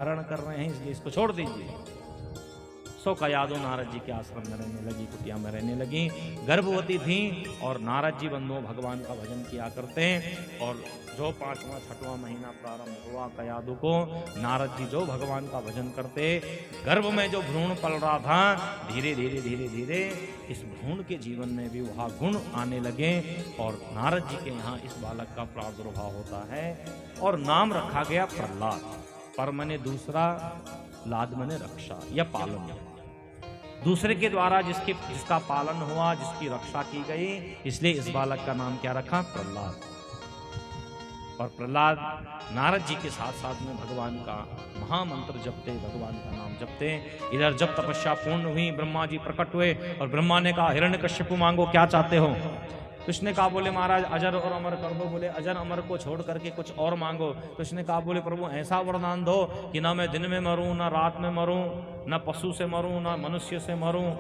हरण कर रहे हैं, इसलिए इसको छोड़ दीजिए। सो कयादो नारद जी के आश्रम में रहने लगी, कुटिया में रहने लगी। गर्भवती थी और नारद जी बंधुओं भगवान का भजन किया करते हैं। और जो 5वां 6वां महीना प्रारंभ हुआ कयादु को, नारद जी जो भगवान का भजन करते, गर्भ में जो भ्रूण पल रहा था, धीरे धीरे धीरे धीरे इस भ्रूण के जीवन में भी वह गुण आने लगे और नारद जी के यहाँ इस बालक का प्रादुर्भाव होता है और नाम रखा गया प्रहलाद। पर मने दूसरा, लाद मने रक्षा या पालन, दूसरे के द्वारा जिसका पालन हुआ, जिसकी रक्षा की गई, इसलिए इस बालक का नाम क्या रखा? प्रहलाद। और प्रहलाद नारद जी के साथ साथ में भगवान का महामंत्र जपते, भगवान का नाम जपते। इधर जब तपस्या पूर्ण हुई, ब्रह्मा जी प्रकट हुए और ब्रह्मा ने कहा हिरण्यकश्यप मांगो, क्या चाहते हो? कृष्ण ने कहा बोले महाराज अजर और अमर कर दो। बोले अजर अमर को छोड़ करके कुछ और मांगो। कृष्ण ने कहा बोले प्रभु ऐसा वरदान दो कि ना मैं दिन में मरूं, ना रात में मरूं, ना पशु से मरूं, ना मनुष्य से मरूं।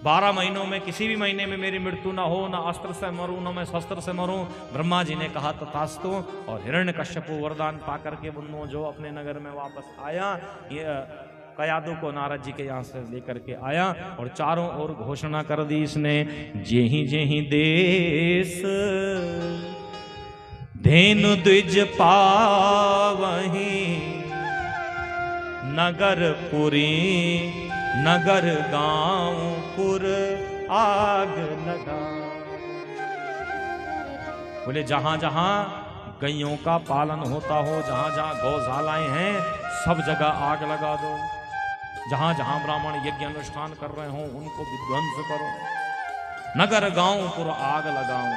12 महीनों में किसी भी महीने में मेरी मृत्यु ना हो, ना अस्त्र से मरूं, ना मैं शस्त्र से मरूं। ब्रह्मा जी ने कहा तथास्तु। और हिरण्यकश्यप वरदान पा करके बंधुओं जो अपने नगर में वापस आया, ये कयादु को नारद जी के यहाँ से लेकर के आया और चारों ओर घोषणा कर दी इसने, जेहि देश धेनु द्विज पावहीं, नगर पुरी नगर गांव पुर आग लगा। बोले जहां जहां गैयों का पालन होता हो, जहां जहां गौशालाएं हैं, सब जगह आग लगा दो। जहां जहां ब्राह्मण यज्ञ अनुष्ठान कर रहे हो उनको विध्वंस करो। नगर गांव पुर आग लगाओ।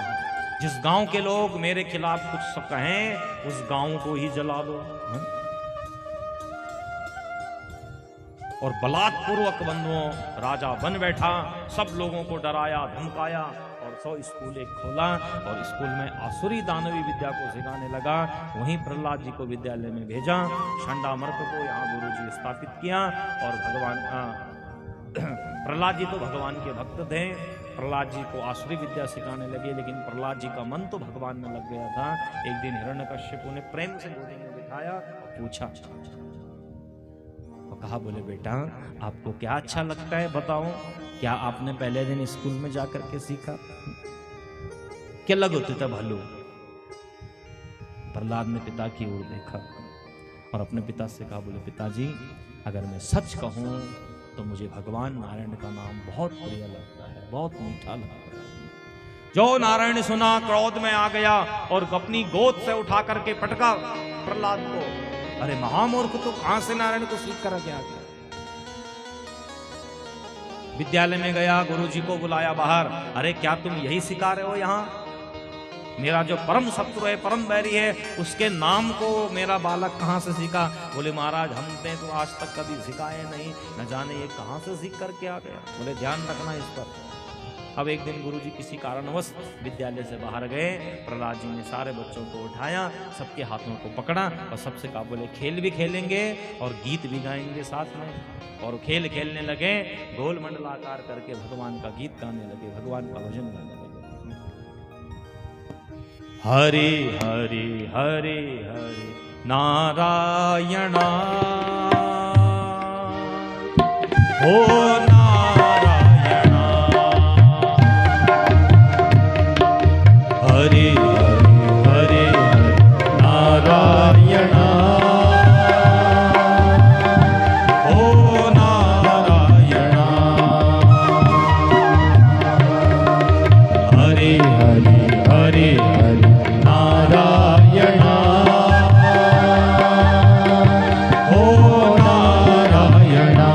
जिस गांव के लोग मेरे खिलाफ कुछ कहें उस गांव को ही जला दो। और बलात्पूर्वक बंधुओं राजा बन बैठा, सब लोगों को डराया धमकाया और 100 स्कूल एक खोला और स्कूल में आसुरी दानवी विद्या को सिखाने लगा। वहीं प्रहलाद जी को विद्यालय में भेजा, षंडामर्क को यहाँ गुरुजी स्थापित किया। और भगवान प्रहलाद जी तो भगवान के भक्त थे, प्रहलाद जी को आसुरी विद्या सिखाने लगे, लेकिन प्रहलाद जी का मन तो भगवान में लग गया था। एक दिन हिरण्यकश्यप ने प्रेम से गोदी में बिठाया और पूछा, कहा बोले बेटा आपको क्या अच्छा लगता है बताओ, क्या आपने पहले दिन स्कूल में जाकर के सीखा? क्या लगोते था भालू? प्रहलाद ने पिता की ओर देखा और अपने पिता से कहा बोले पिताजी अगर मैं सच कहूं तो मुझे भगवान नारायण का नाम बहुत प्रिय लगता है, बहुत मीठा लगता है। जो नारायण सुना क्रोध में आ गया और अपनी गोद से उठा करके पटका प्रहलाद को। अरे महामूर्ख, तो कहां से नारायण को सीख कर आ गया? विद्यालय में गया, गुरुजी को बुलाया बाहर। अरे क्या तुम यही सिखा रहे हो यहाँ? मेरा जो परम शत्रु है, परम बैरी है, उसके नाम को मेरा बालक कहाँ से सीखा? बोले महाराज हमने तो आज तक कभी सिखाए नहीं, न जाने ये कहाँ से सीख करके आ गया। बोले ध्यान रखना इस पर। अब एक दिन गुरुजी किसी कारणवश विद्यालय से बाहर गए। प्रहलाद जी ने सारे बच्चों को उठाया, सबके हाथों को पकड़ा और सबसे कहा बोले खेल भी खेलेंगे और गीत भी गाएंगे साथ में। और खेल खेलने लगे, गोल मंडलाकार करके भगवान का गीत गाने लगे, भगवान का भजन गाने लगे। हरे हरे हरे हरे नारायणा हो नारायणा, हरे हरे हरे नारायणा हो नारायणा, हरे हरे हरे हरे नारायणा हो नारायणा।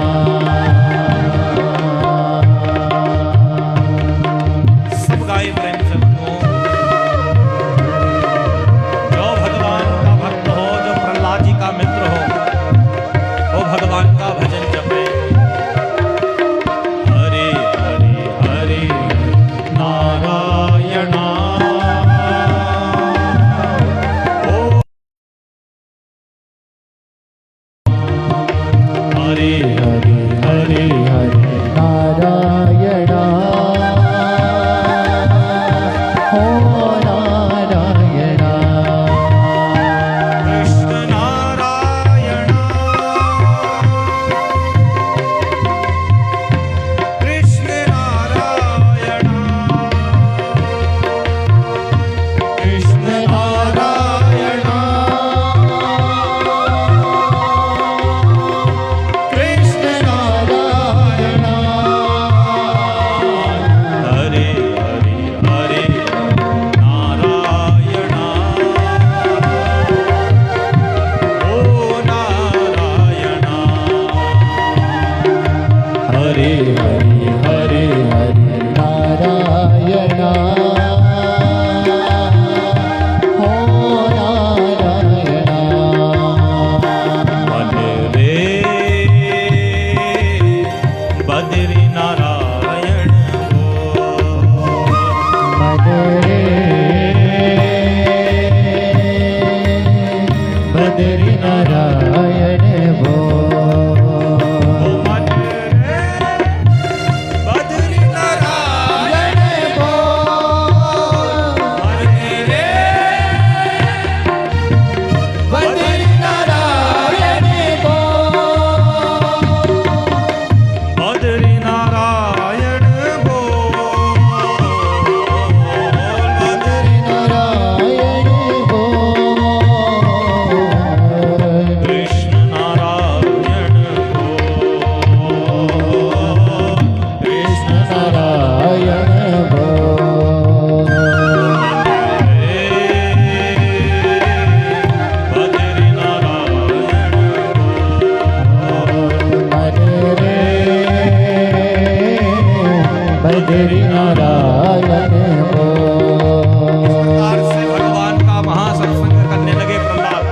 बद्री नारायण भो बद्री नारायण भो। भगवान का महासत्संग करने लगे प्रहलाद।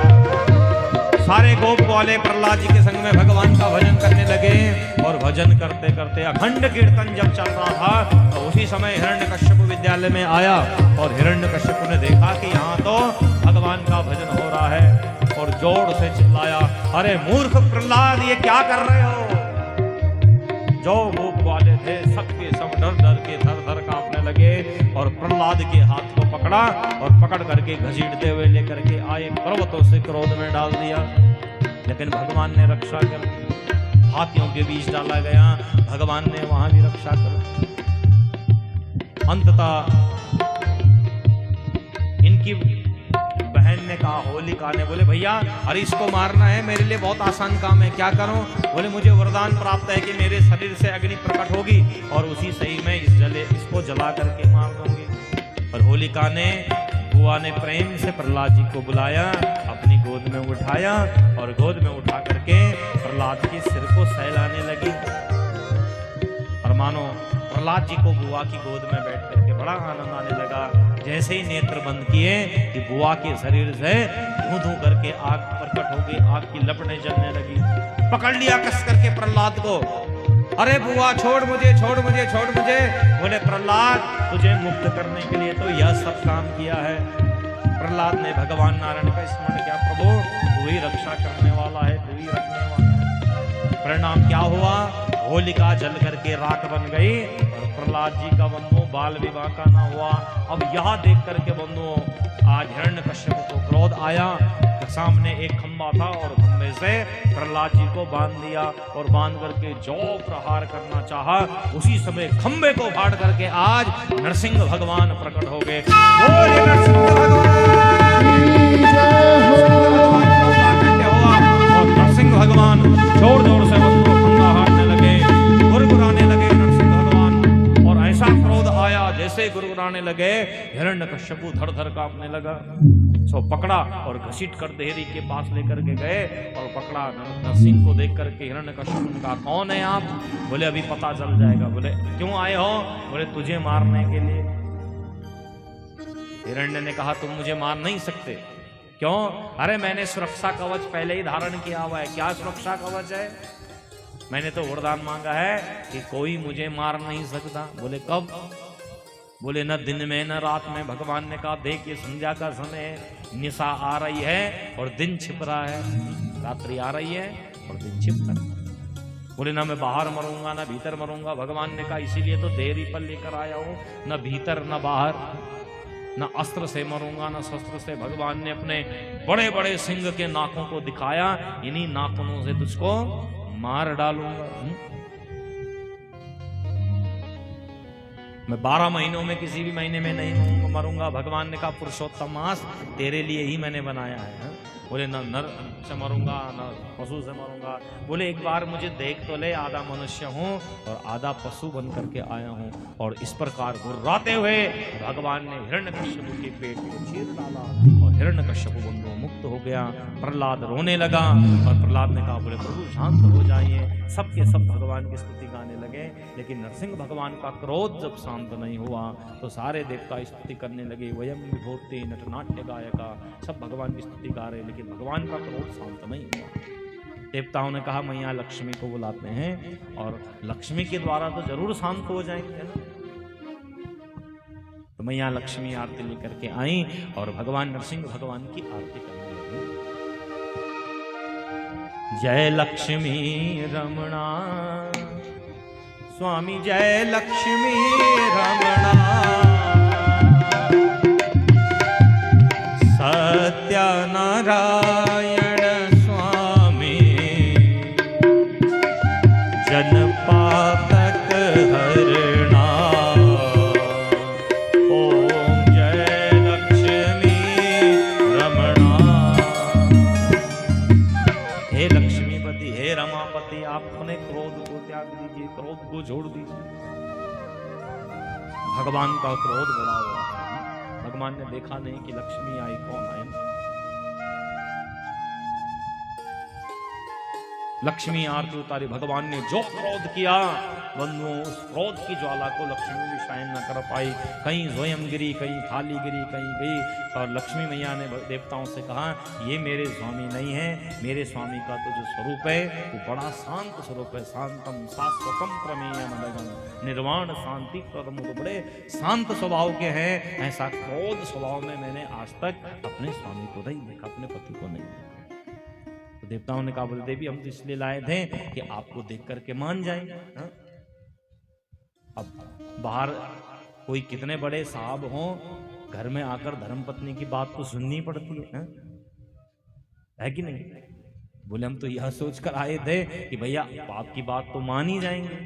सारे गोप वाले प्रहलाद जी के संग में भगवान का भजन करने लगे और भजन करते करते अखंड कीर्तन जब चल रहा था तो उसी समय हिरण्यकश्यप विद्यालय में आया और हिरण्यकश्यप ने देखा कि यहाँ तो भगवान का भजन हो रहा है और जोर से चिल्लाया, अरे मूर्ख प्रहलाद, ये क्या कर रहे हो? जो गोप वाले थे सबके सब डर डर के थर थर कांपने लगे और प्रहलाद के हाथ को पकड़ा और पकड़ करके घसीटते हुए लेकर के आए पर्वतों से क्रोध में डाल दिया। लेकिन भगवान ने रक्षा कर दी। हाथियों के बीच डाला गया, भगवान ने वहां भी रक्षा कर दी। अंततः इनकी बहन ने कहा, होलिका ने, बोले भैया अरे इसको मारना है, मेरे लिए बहुत आसान काम है, क्या करूं? बोले मुझे वरदान प्राप्त है कि मेरे शरीर से अग्नि प्रकट होगी और उसी सही में इसको जला करके मार दूंगी। और होलिका ने, बुआ ने प्रेम से प्रहलाद जी को बुलाया, अपनी गोद में उठाया और गोद में उठा करके प्रहलाद के सिर को सहलाने लगी। और मानो प्रहलाद जी को बुआ की गोद में बैठ करके बड़ा आनंद आने लगा। जैसे ही नेत्र बंद किए कि बुआ के शरीर से धू धू करके आग प्रकट हो गई, आग की लपटें जलने लगी। पकड़ लिया कस करके प्रहलाद को, अरे बुआ छोड़ मुझे, छोड़ मुझे, छोड़ मुझे। बोले प्रहलाद, तुझे मुक्त करने के लिए तो यह सब काम किया है। प्रहलाद ने भगवान नारायण का स्मरण किया, प्रभु तू ही रक्षा करने वाला है, तू ही रखने वाला है। परिणाम क्या हुआ? होलिका जल करके राख बन गई और प्रहलाद जी का बंधु बाल विवाह का ना हुआ। अब यहाँ देख करके बंधुओं, आज हिरण्यकश्यप को क्रोध आया। सामने एक खंबा था और खंबे से प्रहलाद जी को बांध दिया और बांध करके जो प्रहार करना चाहा, उसी समय खंबे को फाड़ करके आज नरसिंह भगवान प्रकट हो गए। बोले नरसिंह और नरसिंह भगवान जोर जोर से खंबा हारने लगे, गुरगुराने लगे नरसिंह भगवान। और ऐसा क्रोध आया, जैसे गुरगुराने लगे हिरण्यकश्यप धड़ धड़ कांपने लगा। सो पकड़ा और घसीट कर देहरी के पास लेकर के गए और पकड़ा। नरसिंह को देख करके हिरण्यकश्यप ने कहा, कौन है आप? बोले अभी पता चल जाएगा। बोले क्यों आए हो? बोले तुझे मारने के लिए। हिरण्य ने कहा, तुम मुझे मार नहीं सकते। क्यों? अरे मैंने सुरक्षा कवच पहले ही धारण किया हुआ है। क्या सुरक्षा कवच है? मैंने तो वरदान मांगा है कि कोई मुझे मार नहीं सकता। बोले कब? बोले न दिन में न रात में। भगवान ने कहा, देखिए संध्या का समय है, निशा आ रही है और दिन छिप रहा है। रात्रि आ रही है और दिन छिप रहा है। बोले ना मैं बाहर मरूंगा ना भीतर मरूंगा। भगवान ने कहा, इसीलिए तो देहरी पर लेकर आया हूं, न भीतर न बाहर, न अस्त्र से मरूंगा न शस्त्र से। भगवान ने अपने बड़े बड़े सिंह के नाकों को दिखाया, इन्हीं नाखूनों से तुझको मार डालूंगा। मैं 12 महीनों में किसी भी महीने में नहीं मरूंगा। भगवान ने कहा, पुरुषोत्तम मास तेरे लिए ही मैंने बनाया है। बोले न नर से मरूंगा न पशु से मरूंगा। बोले एक बार मुझे देख तो ले, आधा मनुष्य हूँ और आधा पशु बन करके आया हूँ। और इस प्रकार गुर्राते हुए भगवान ने हिरण्यकश्यप के पेट को चीर डाला और हिरण्यकश्यप बंधु मुक्त हो गया। प्रहलाद रोने लगा और प्रहलाद ने कहा, बोले प्रभु शांत हो जाइए। सबके सब भगवान की स्तुति गाने लगे। लेकिन नरसिंह भगवान का क्रोध जब शांत नहीं हुआ तो सारे देवता स्तुति करने लगे। वयम विभूति नटनाट्य गायका, सब भगवान की स्तुति गा रहे, लेकिन भगवान का क्रोध शांत नहीं हुआ। देवताओं ने कहा, मैया लक्ष्मी को बुलाते हैं और लक्ष्मी के द्वारा तो जरूर शांत हो जाएंगे ना। तो मैया लक्ष्मी आरती लेकर के आई और भगवान नरसिंह भगवान की आरती करने लगी। जय लक्ष्मी रमणा, स्वामी जय लक्ष्मी रमणा, सत्यनारायण स्वामी, जन पातक हरणा, ओम जय लक्ष्मी रमणा। हे लक्ष्मीपति, हे रमापति, आप अपने क्रोध को त्याग दीजिए, क्रोध को छोड़ दीजिए। भगवान का क्रोध बड़ा हुआ है। भगवान ने देखा नहीं कि लक्ष्मी आई, कौन आए। लक्ष्मी आरती उतारी, भगवान ने जो क्रोध किया बंधुओं, उस क्रोध की ज्वाला को लक्ष्मी भी शायद न कर पाई। कहीं स्वयं गिरी, कहीं थाली गिरी, कहीं गई। और लक्ष्मी मैया ने देवताओं से कहा, ये मेरे स्वामी नहीं है, मेरे स्वामी का तो जो स्वरूप है वो बड़ा शांत स्वरूप है। शांतम शाश्वतम प्रमेयम अनघम निर्वाण शांति प्रदम, तो बड़े शांत स्वभाव के हैं। ऐसा क्रोध स्वभाव में मैंने आज तक अपने स्वामी को नहीं देखा, अपने पति को नहीं देखा। तो देवताओं ने कहा, बोले देवी हम तो इसलिए लाए थे कि आपको देख करके मान जाएं। हाँ? अब बाहर कोई कितने बड़े साहब हों, घर में आकर धर्मपत्नी की बात तो सुननी पड़ती है। हाँ? है कि नहीं? बोले हम तो यह सोचकर आए थे कि भैया आपकी बात तो मान ही जाएंगे।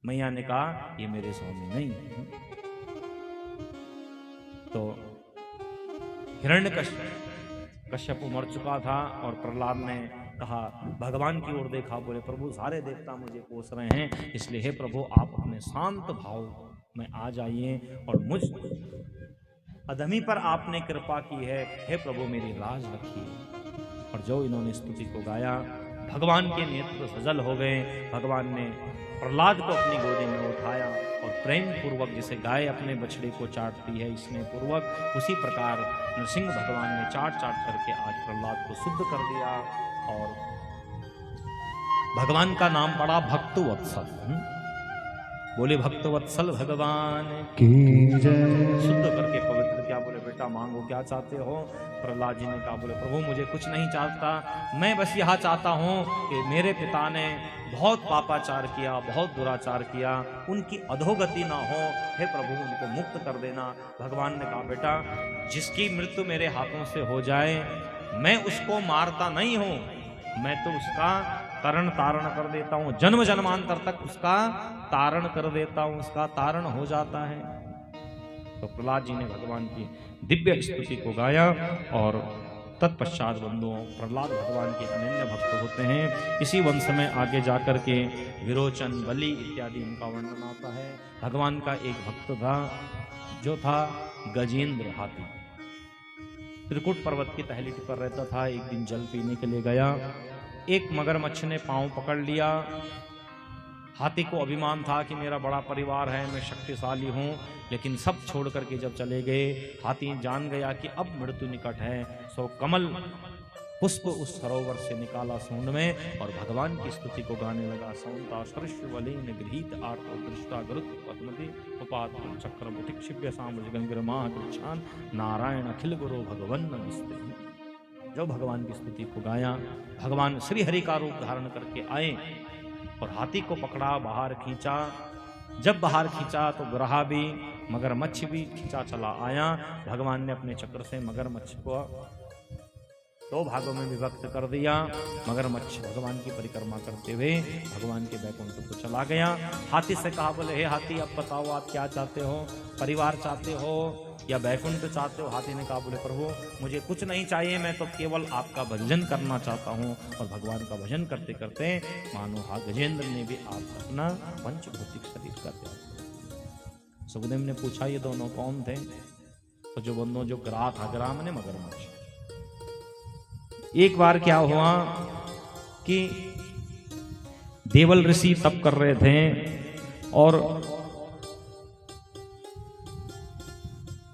मैया ने कहा, ये मेरे स्वामी नहीं है। तो हिरण्यकश्यप मर चुका था और प्रहलाद ने कहा, भगवान की ओर देखा, बोले प्रभु सारे देवता मुझे कोस रहे हैं, इसलिए हे प्रभु आप अपने शांत भाव में आ जाइए और मुझ अधमी पर आपने कृपा की है, हे प्रभु मेरी लाज रखिए। और जो इन्होंने स्तुति को गाया, भगवान के नेत्र सजल हो गए। भगवान ने प्रहलाद को अपनी गोदी में उठाया और प्रेम पूर्वक, जिसे गाय अपने बछड़े को चाटती है स्नेह पूर्वक, उसी प्रकार नरसिंह भगवान ने चाट चाट करके आज प्रहलाद को शुद्ध कर दिया। और भगवान का नाम पड़ा भक्तवत्सल। बोले भक्तवत्सल भगवान की जय। शुद्ध करके पवित्र किया। बोले बेटा मांगो, क्या चाहते हो? प्रहलाद जी ने कहा, बोले प्रभु मुझे कुछ नहीं चाहता, मैं बस यह चाहता हूँ कि मेरे पिता ने बहुत पापाचार किया, बहुत दुराचार किया, उनकी अधोगति ना हो, हे प्रभु उनको मुक्त कर देना। भगवान ने कहा, बेटा जिसकी मृत्यु मेरे हाथों से हो जाए मैं उसको मारता नहीं हूँ, मैं तो उसका तरण तारण कर देता हूँ, जन्म जन्मांतर तक उसका तारण कर देता हूँ, उसका तारण हो जाता है। तो प्रहलाद जी ने भगवान की दिव्य स्तुति को गाया और तत्पश्चात बंधुओं प्रहलाद भगवान के अनन्य भक्त होते हैं। इसी वंश में आगे जाकर के विरोचन, बलि इत्यादि उनका वर्णन आता है। भगवान का एक भक्त था जो था गजेंद्र हाथी, त्रिकुट पर्वत की तहलीटी पर रहता था। एक दिन जल पीने के लिए गया, एक मगरमच्छ ने पांव पकड़ लिया। हाथी को अभिमान था कि मेरा बड़ा परिवार है, मैं शक्तिशाली हूँ, लेकिन सब छोड़ करके जब चले गए, हाथी जान गया कि अब मृत्यु निकट है। सो कमल पुष्प उस सरोवर से निकाला सूंड में और भगवान की स्तुति को गाने लगा। सौंता सरस्वलीन गृहीत आर्तो दृष्टा गरुत पद्मति उपात चक्र मुटिक्षिप्य सामुज गंगर माह कृच्छान नारायण अखिल गुरु भगवन नमस्ते। जो भगवान की स्तुति को गाया, भगवान श्री हरि का रूप धारण करके आए और हाथी को पकड़ा, बाहर खींचा। जब बाहर खींचा तो ग्रहा भी, मगरमच्छ भी खींचा चला आया। भगवान ने अपने चक्र से मगरमच्छ को दो भागों में विभक्त कर दिया। मगरमच्छ भगवान की परिक्रमा करते हुए भगवान के बैकुंठ को चला गया। हाथी से कहा, बोले हे हाथी अब बताओ आप क्या चाहते हो, परिवार चाहते हो या बैकुंठ चाहते हो? हाथी ने कहा, बोले प्रभु मुझे कुछ नहीं चाहिए, मैं तो केवल आपका भजन करना चाहता हूँ। और भगवान का भजन करते करते मानो गजेंद्र ने भी आप अपना पंचभौतिक शरीर का त्याग किया। सुखदेव ने पूछा, ये दोनों कौन थे? तो जो बंदों जो ग्राह था, ग्राह ने मगरमच्छ। एक बार क्या हुआ कि देवल ऋषि तप कर रहे थे और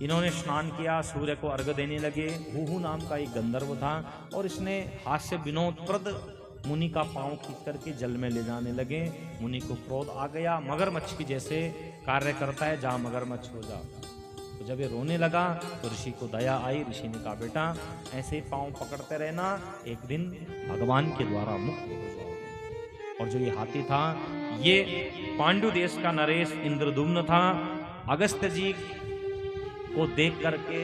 इन्होंने स्नान किया, सूर्य को अर्घ्य देने लगे। हुहू नाम का एक गंधर्व था और इसने हास्य विनोदप्रद मुनि का पांव खींच करके जल में ले जाने लगे। मुनि को क्रोध आ गया। मगरमच्छ की जैसे कार्य करता है, जहां मगरमच्छ हो जाता। तो जब ये रोने लगा तो ऋषि को दया आई। ऋषि ने कहा बेटा ऐसे ही पांव पकड़ते रहना, एक दिन भगवान के द्वारा मुक्त हो जाओगे। और जो ये हाथी था ये पांडु देश का नरेश इंद्रदुम्न था। अगस्त्य जी को देख करके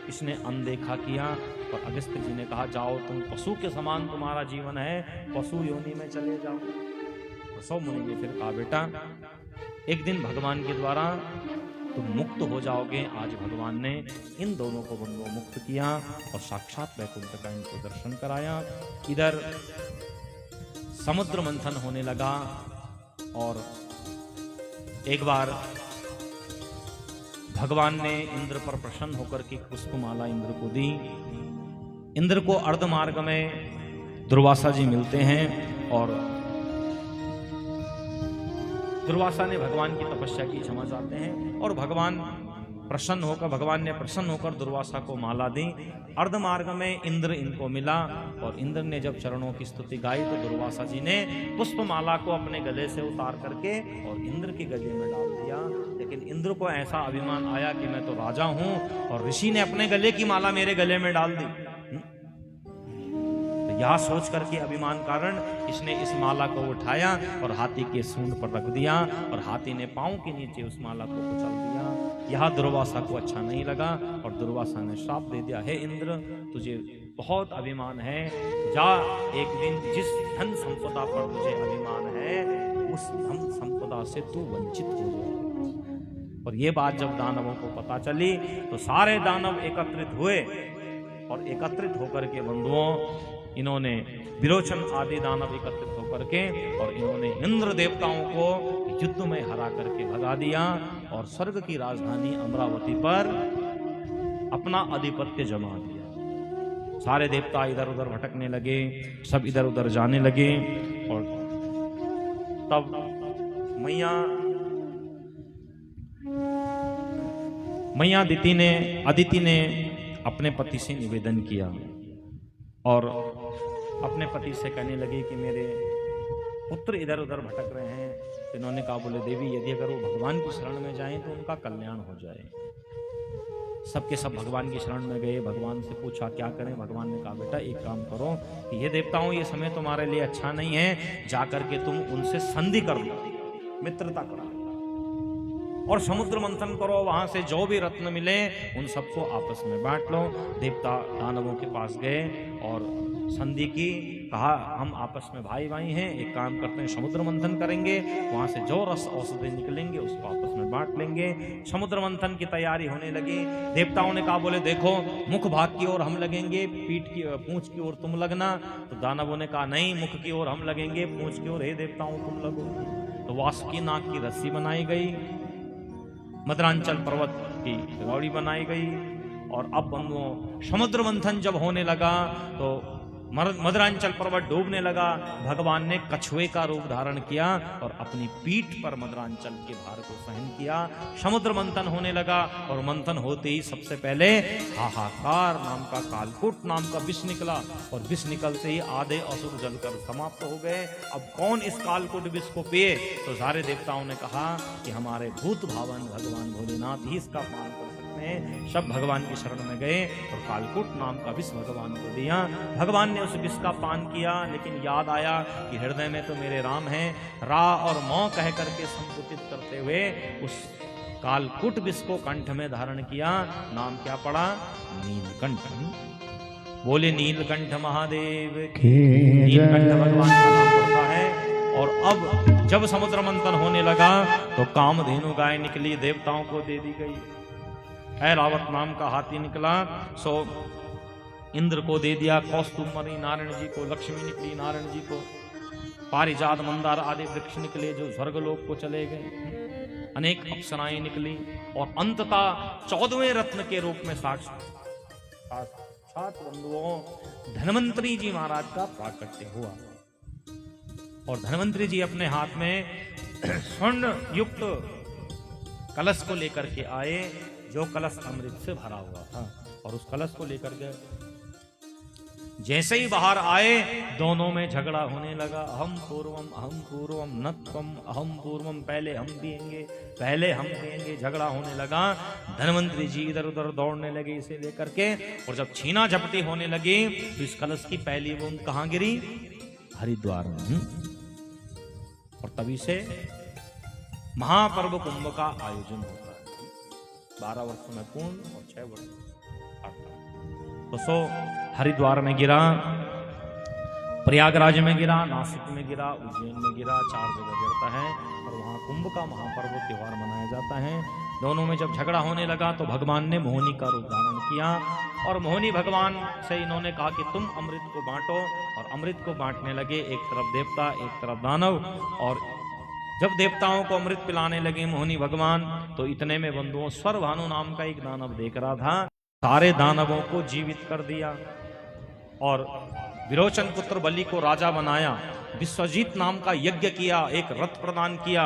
इसने अनदेखा किया और अगस्त्य जी ने कहा जाओ तुम पशु के समान तुम्हारा जीवन है, पशु योनि में चले जाओ। तो सौ मुनि ने फिर कहा बेटा एक दिन भगवान के द्वारा तुम मुक्त हो जाओगे। आज भगवान ने इन दोनों को बंधुओं मुक्त किया और साक्षात वैकुंठ का इनको दर्शन कराया। इधर समुद्र मंथन होने लगा और एक बार भगवान ने इंद्र पर प्रसन्न होकर के पुष्पमाला इंद्र को दी। इंद्र को अर्ध मार्ग में दुर्वासा जी मिलते हैं और दुर्वासा ने भगवान की तपस्या की क्षमा चाहते हैं और भगवान ने प्रसन्न होकर दुर्वासा को माला दी। अर्ध मार्ग में इंद्र इनको मिला और इंद्र ने जब चरणों की स्तुति गाई तो दुर्वासा जी ने पुष्पमाला को अपने गले से उतार करके और इंद्र के गले में डाल दिया। लेकिन इंद्र को ऐसा अभिमान आया कि मैं तो राजा हूं और ऋषि ने अपने गले की माला मेरे गले में डाल दी। तो यह सोच करके अभिमान कारण इसने इस माला को उठाया और हाथी के सूंड पर रख दिया और हाथी ने पांव के नीचे उस माला को कुचल दिया। यह दुर्वासा को अच्छा नहीं लगा और दुर्वासा ने श्राप दे दिया, हे इंद्र तुझे बहुत अभिमान है, जा एक दिन जिस धन संपदा पर तुझे अभिमान है उस धन संपदा से तू वंचित हो जाए। और ये बात जब दानवों को पता चली तो सारे दानव एकत्रित हुए और एकत्रित होकर के बंधुओं इन्होंने विरोचन आदि दानव एकत्रित होकर के और इन्होंने इंद्र देवताओं को युद्ध में हरा करके भगा दिया और स्वर्ग की राजधानी अमरावती पर अपना आधिपत्य जमा दिया। सारे देवता इधर उधर भटकने लगे, सब इधर उधर जाने लगे और तब मैया अदिति ने अपने पति से निवेदन किया और अपने पति से कहने लगी कि मेरे पुत्र इधर उधर भटक रहे हैं। इन्होंने कहा बोले देवी यदि अगर वो भगवान की शरण में जाएं तो उनका कल्याण हो जाए। सबके सब भगवान की शरण में गए, भगवान से पूछा क्या करें। भगवान ने कहा बेटा एक काम करो कि ये देवताओं ये समय तुम्हारे लिए अच्छा नहीं है, जाकर के तुम उनसे संधि कर लो, मित्रता करो और समुद्र मंथन करो, वहां से जो भी रत्न मिले उन सबको आपस में बांट लो। देवता दानवों के पास गए और संधि की, कहा हम आपस में भाई भाई हैं, एक काम करते हैं समुद्र मंथन करेंगे, वहां से जो रस औषधि निकलेंगे उसको आपस में बांट लेंगे। समुद्र मंथन की तैयारी होने लगी। देवताओं ने कहा बोले देखो मुख भाग की ओर हम लगेंगे, पूंछ की ओर तुम लगना। तो दानवों ने कहा नहीं, मुख की ओर हम लगेंगे, पूंछ की ओर हे देवताओं तुम लगो। तो वासुकी नाग की रस्सी बनाई गई, मदरांचल पर्वत की गौड़ी बनाई गई और अब बंधुओं समुद्र मंथन जब होने लगा तो मदरांचल पर्वत डूबने लगा। भगवान ने कछुए का रूप धारण किया और अपनी पीठ पर मदरांचल के भार को सहन किया। समुद्र मंथन होने लगा और मंथन होते ही सबसे पहले हाहाकार नाम का कालकूट नाम का विष निकला और विष निकलते ही आधे असुर जलकर समाप्त हो गए। अब कौन इस कालकूट विष को पिए? तो सारे देवताओं ने कहा कि हमारे भूत भावन भगवान भोलेनाथ ही इसका पान कर सकते हैं। सब भगवान की शरण में गए और कालकूट नाम का विष भगवान को दिया। भगवान ने उस विष का पान किया, लेकिन याद आया कि हृदय में तो मेरे राम हैं। रा और मौ कह करके संकुचित करते हुए उस कालकूट विष को कंठ में धारण किया। नाम क्या पड़ा? नीलकंठ। बोले नीलकंठ महादेव की। नीलकंठ भगवान का नाम पड़ता है। और अब जब समुद्र मंथन होने लगा तो कामधेनु गाय निकली, देवताओं को दे दी गई। ऐरावत नाम का हाथी निकला, सो इंद्र को दे दिया। कौस्तुभमणि नारायण जी को, लक्ष्मी निकली नारायण जी को, पारिजात मंदार आदि वृक्ष निकले जो स्वर्गलोक को चले गए, अनेक अप्सराएं निकली और अंततः 14वें रत्न के रूप में साक्षात बंधुओं धन्वंतरी जी महाराज का प्राकट्य हुआ। और धन्वंतरी जी अपने हाथ में स्वर्ण युक्त कलश को लेकर के आए, जो कलश अमृत से भरा हुआ था। और उस कलश को लेकर के जैसे ही बाहर आए दोनों में झगड़ा होने लगा। अहम पूर्वम न त्वम अहम पूर्वम, पहले हम पिएंगे, झगड़ा होने लगा। धनवंतरी जी इधर उधर दौड़ने लगे इसे लेकर के, और जब छीना झपटी होने लगी तो इस कलश की पहली बूंद कहां गिरी? हरिद्वार में। और तभी से महापर्व कुंभ का आयोजन होता है। 12 वर्ष में पूर्ण और 6 वर्ष तो सो हरिद्वार में गिरा, प्रयागराज में गिरा, नासिक में गिरा, उज्जैन में गिरा, 4 जगह गिरता है और वहां कुंभ का महापर्व त्योहार मनाया जाता है। दोनों में जब झगड़ा होने लगा तो भगवान ने मोहिनी का रूप धारण किया और मोहिनी भगवान से इन्होंने कहा कि तुम अमृत को बांटो, और अमृत को बांटने लगे। एक तरफ देवता, एक तरफ दानव, और जब देवताओं को अमृत पिलाने लगे मोहिनी भगवान तो इतने में बंधुओं स्वरभानु नाम का एक दानव देख रहा था, सारे दानवों को जीवित कर दिया और विरोचन पुत्र बलि को राजा बनाया। विश्वजीत नाम का यज्ञ किया, एक रथ प्रदान किया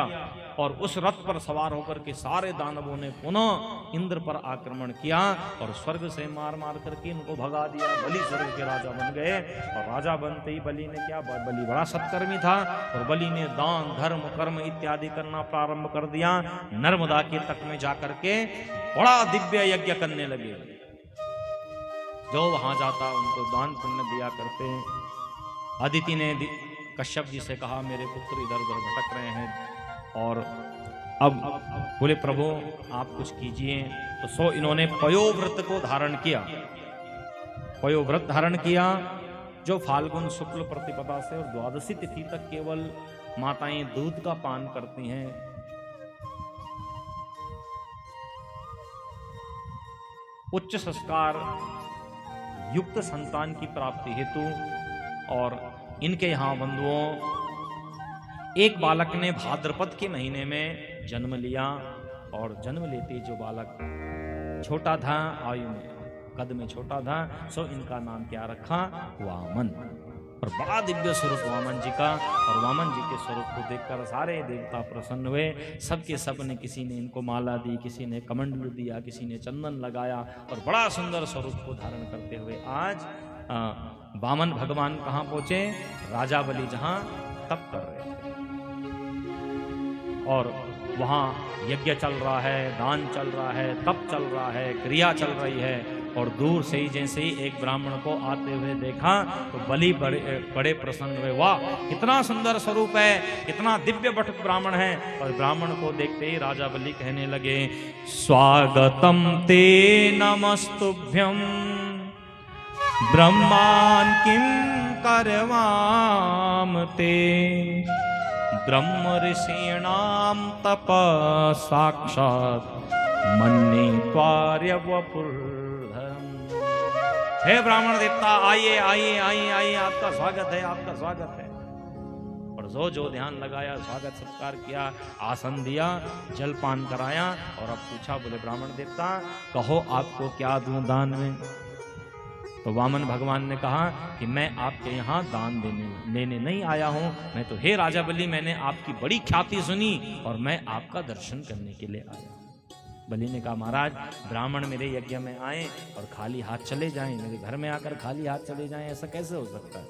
और उस रथ पर सवार होकर के सारे दानवों ने पुनः इंद्र पर आक्रमण किया और स्वर्ग से मार मार करके इनको भगा दिया। बलि स्वर्ग के राजा बन गए और राजा बनते ही बलि ने क्या, बलि बड़ा सत्कर्मी था और बलि ने दान धर्म कर्म इत्यादि करना प्रारंभ कर दिया। नर्मदा के तट में जाकर के बड़ा दिव्य यज्ञ करने लगे। जो वहां जाता उनको दान पुण्य दिया करते। अदिति ने कश्यप जी से कहा मेरे पुत्र इधर उधर भटक रहे हैं और अब बोले प्रभु आप कुछ कीजिए। तो सो इन्होंने पयोव्रत को धारण किया। पयोव्रत धारण किया जो फाल्गुन शुक्ल प्रतिपदा से और द्वादशी तिथि तक केवल माताएं दूध का पान करती हैं। उच्च संस्कार युक्त संतान की प्राप्ति हेतु। और इनके यहाँ बंधुओं एक बालक ने भाद्रपद के महीने में जन्म लिया और जन्म लेते जो बालक छोटा था, आयु में कद में छोटा था, सो इनका नाम क्या रखा? वामन। और बड़ा दिव्य स्वरूप वामन जी का। और वामन जी के स्वरूप को देखकर सारे देवता प्रसन्न हुए। सबके सब ने, किसी ने इनको माला दी, किसी ने कमंडलू दिया, किसी ने चंदन लगाया और बड़ा सुंदर स्वरूप को धारण करते हुए आज वामन भगवान कहाँ पहुंचे? राजा बलि जहां तप कर रहे थे और वहां यज्ञ चल रहा है, दान चल रहा है, तप चल रहा है, क्रिया चल रही है। और दूर से ही जैसे ही एक ब्राह्मण को आते हुए देखा तो बलि बड़े प्रसन्न हुए। वाह कितना सुंदर स्वरूप है, कितना दिव्य बट ब्राह्मण है। और ब्राह्मण को देखते ही राजा बलि कहने लगे स्वागतम ते नमस्तुभ्यम ब्रह्मान किम करवाम ते ब्रह्म ऋषीणाम तप साक्षात मन्ये त्वार्य वपुर्धम। हे ब्राह्मण देवता आइए आइए आइए आइए, आपका स्वागत है, आपका स्वागत है। और जो ध्यान लगाया, स्वागत सत्कार किया, आसन दिया, जलपान कराया और अब पूछा, बोले ब्राह्मण देवता कहो आपको क्या दूं दान में? तो वामन भगवान ने कहा कि मैं आपके यहाँ दान लेने नहीं आया हूँ, मैं तो हे राजा बलि मैंने आपकी बड़ी ख्याति सुनी और मैं आपका दर्शन करने के लिए आया। बलि ने कहा महाराज ब्राह्मण मेरे यज्ञ में आए और खाली हाथ चले जाएं, मेरे घर में आकर खाली हाथ चले जाएं, ऐसा कैसे हो सकता है?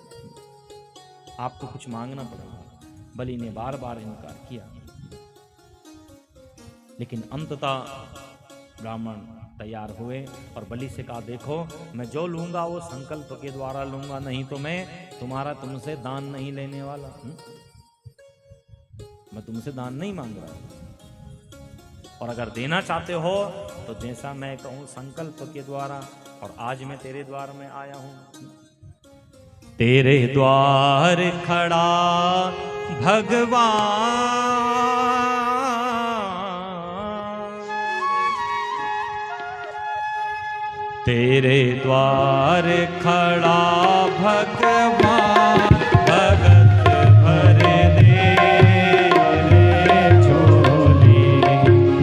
आपको कुछ मांगना पड़ेगा। बलि ने बार बार इनकार किया लेकिन अंततः ब्राह्मण तैयार हुए और बलि से कहा देखो मैं जो लूंगा वो संकल्प के द्वारा लूंगा, नहीं तो मैं तुमसे दान नहीं लेने वाला। मैं तुमसे दान नहीं मांग रहा और अगर देना चाहते हो तो जैसा मैं कहूं संकल्प के द्वारा। और आज मैं तेरे द्वार में आया हूं। तेरे द्वार खड़ा भगवान तेरे द्वार खड़ा भगवान भगत भर दे रे झोली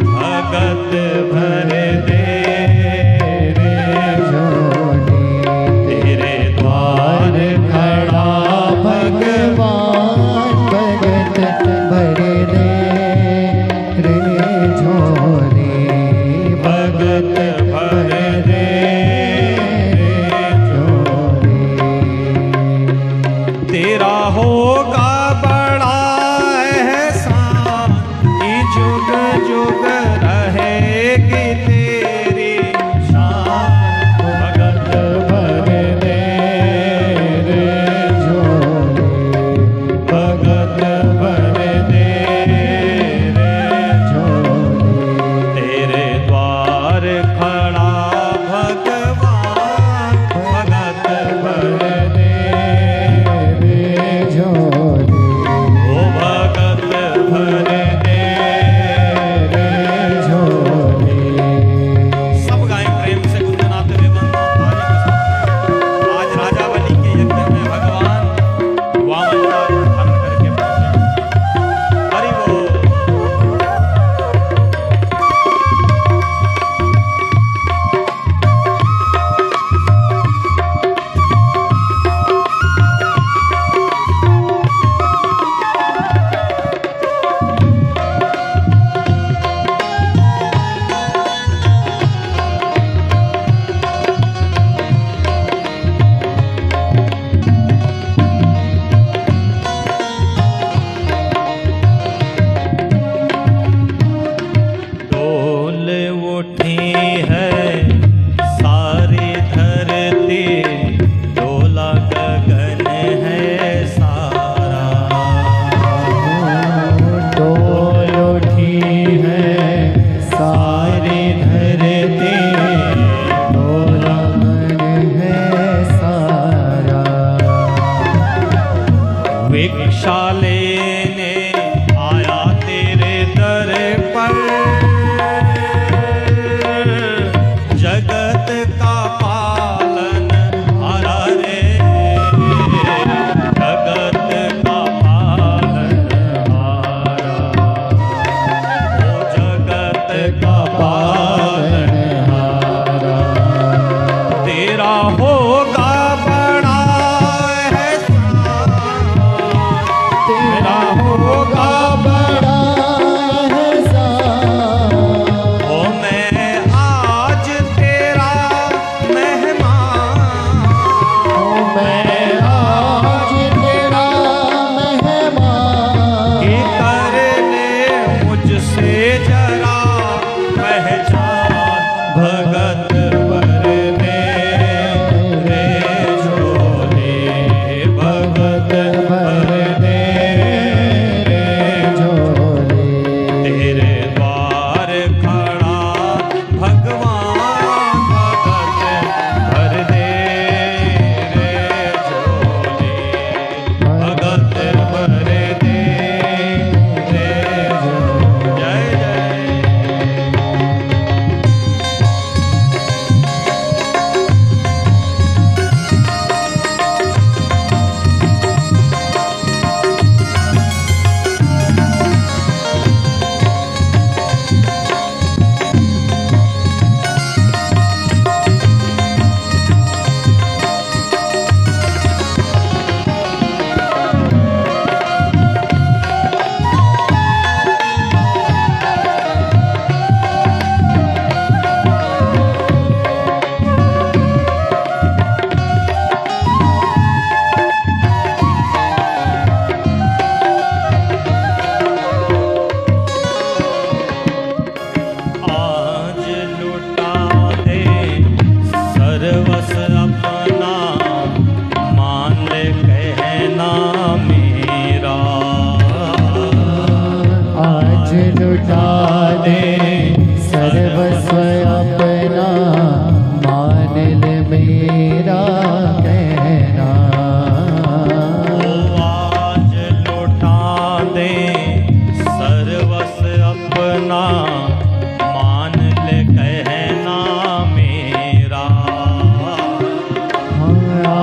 भगत भर दे रे झोली तेरे द्वार खड़ा भगवान भगत भर दे रे झोली भगत भर दे रे झोली।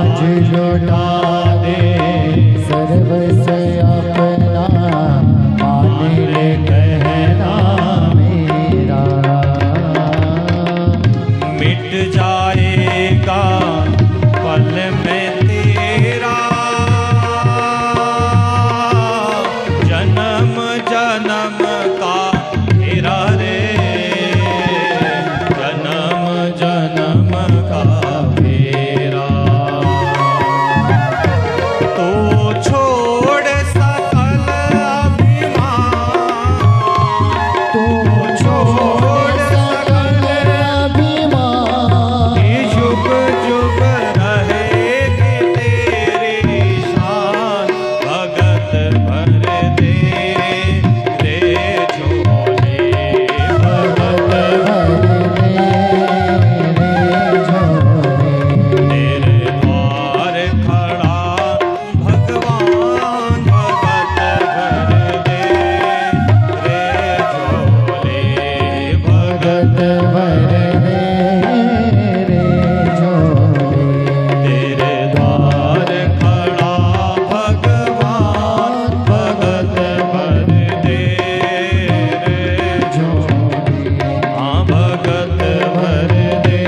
आज लौटा दे सर्वस्व अपना, मान ले कहना मेरा। मिट जाएगा पल में तेरा, जन्म जन्म का तेरा रे, जन्म जन्म का तेरा। तो छोड़ सकल अभिमान, तू छोड़ सकल अभिमान, कि जुग जुग रहेगी तेरी शान। भगत भर दे रे झोले, भगत भर दे रे झोले। तेरे द्वार खड़ा भगवान। भगत भर दे रे झोले, भगत भगत भर दे रे झोले। तेरे द्वार खड़ा भगवान। भगत भर दे रे झोले। हाँ, भगत भर दे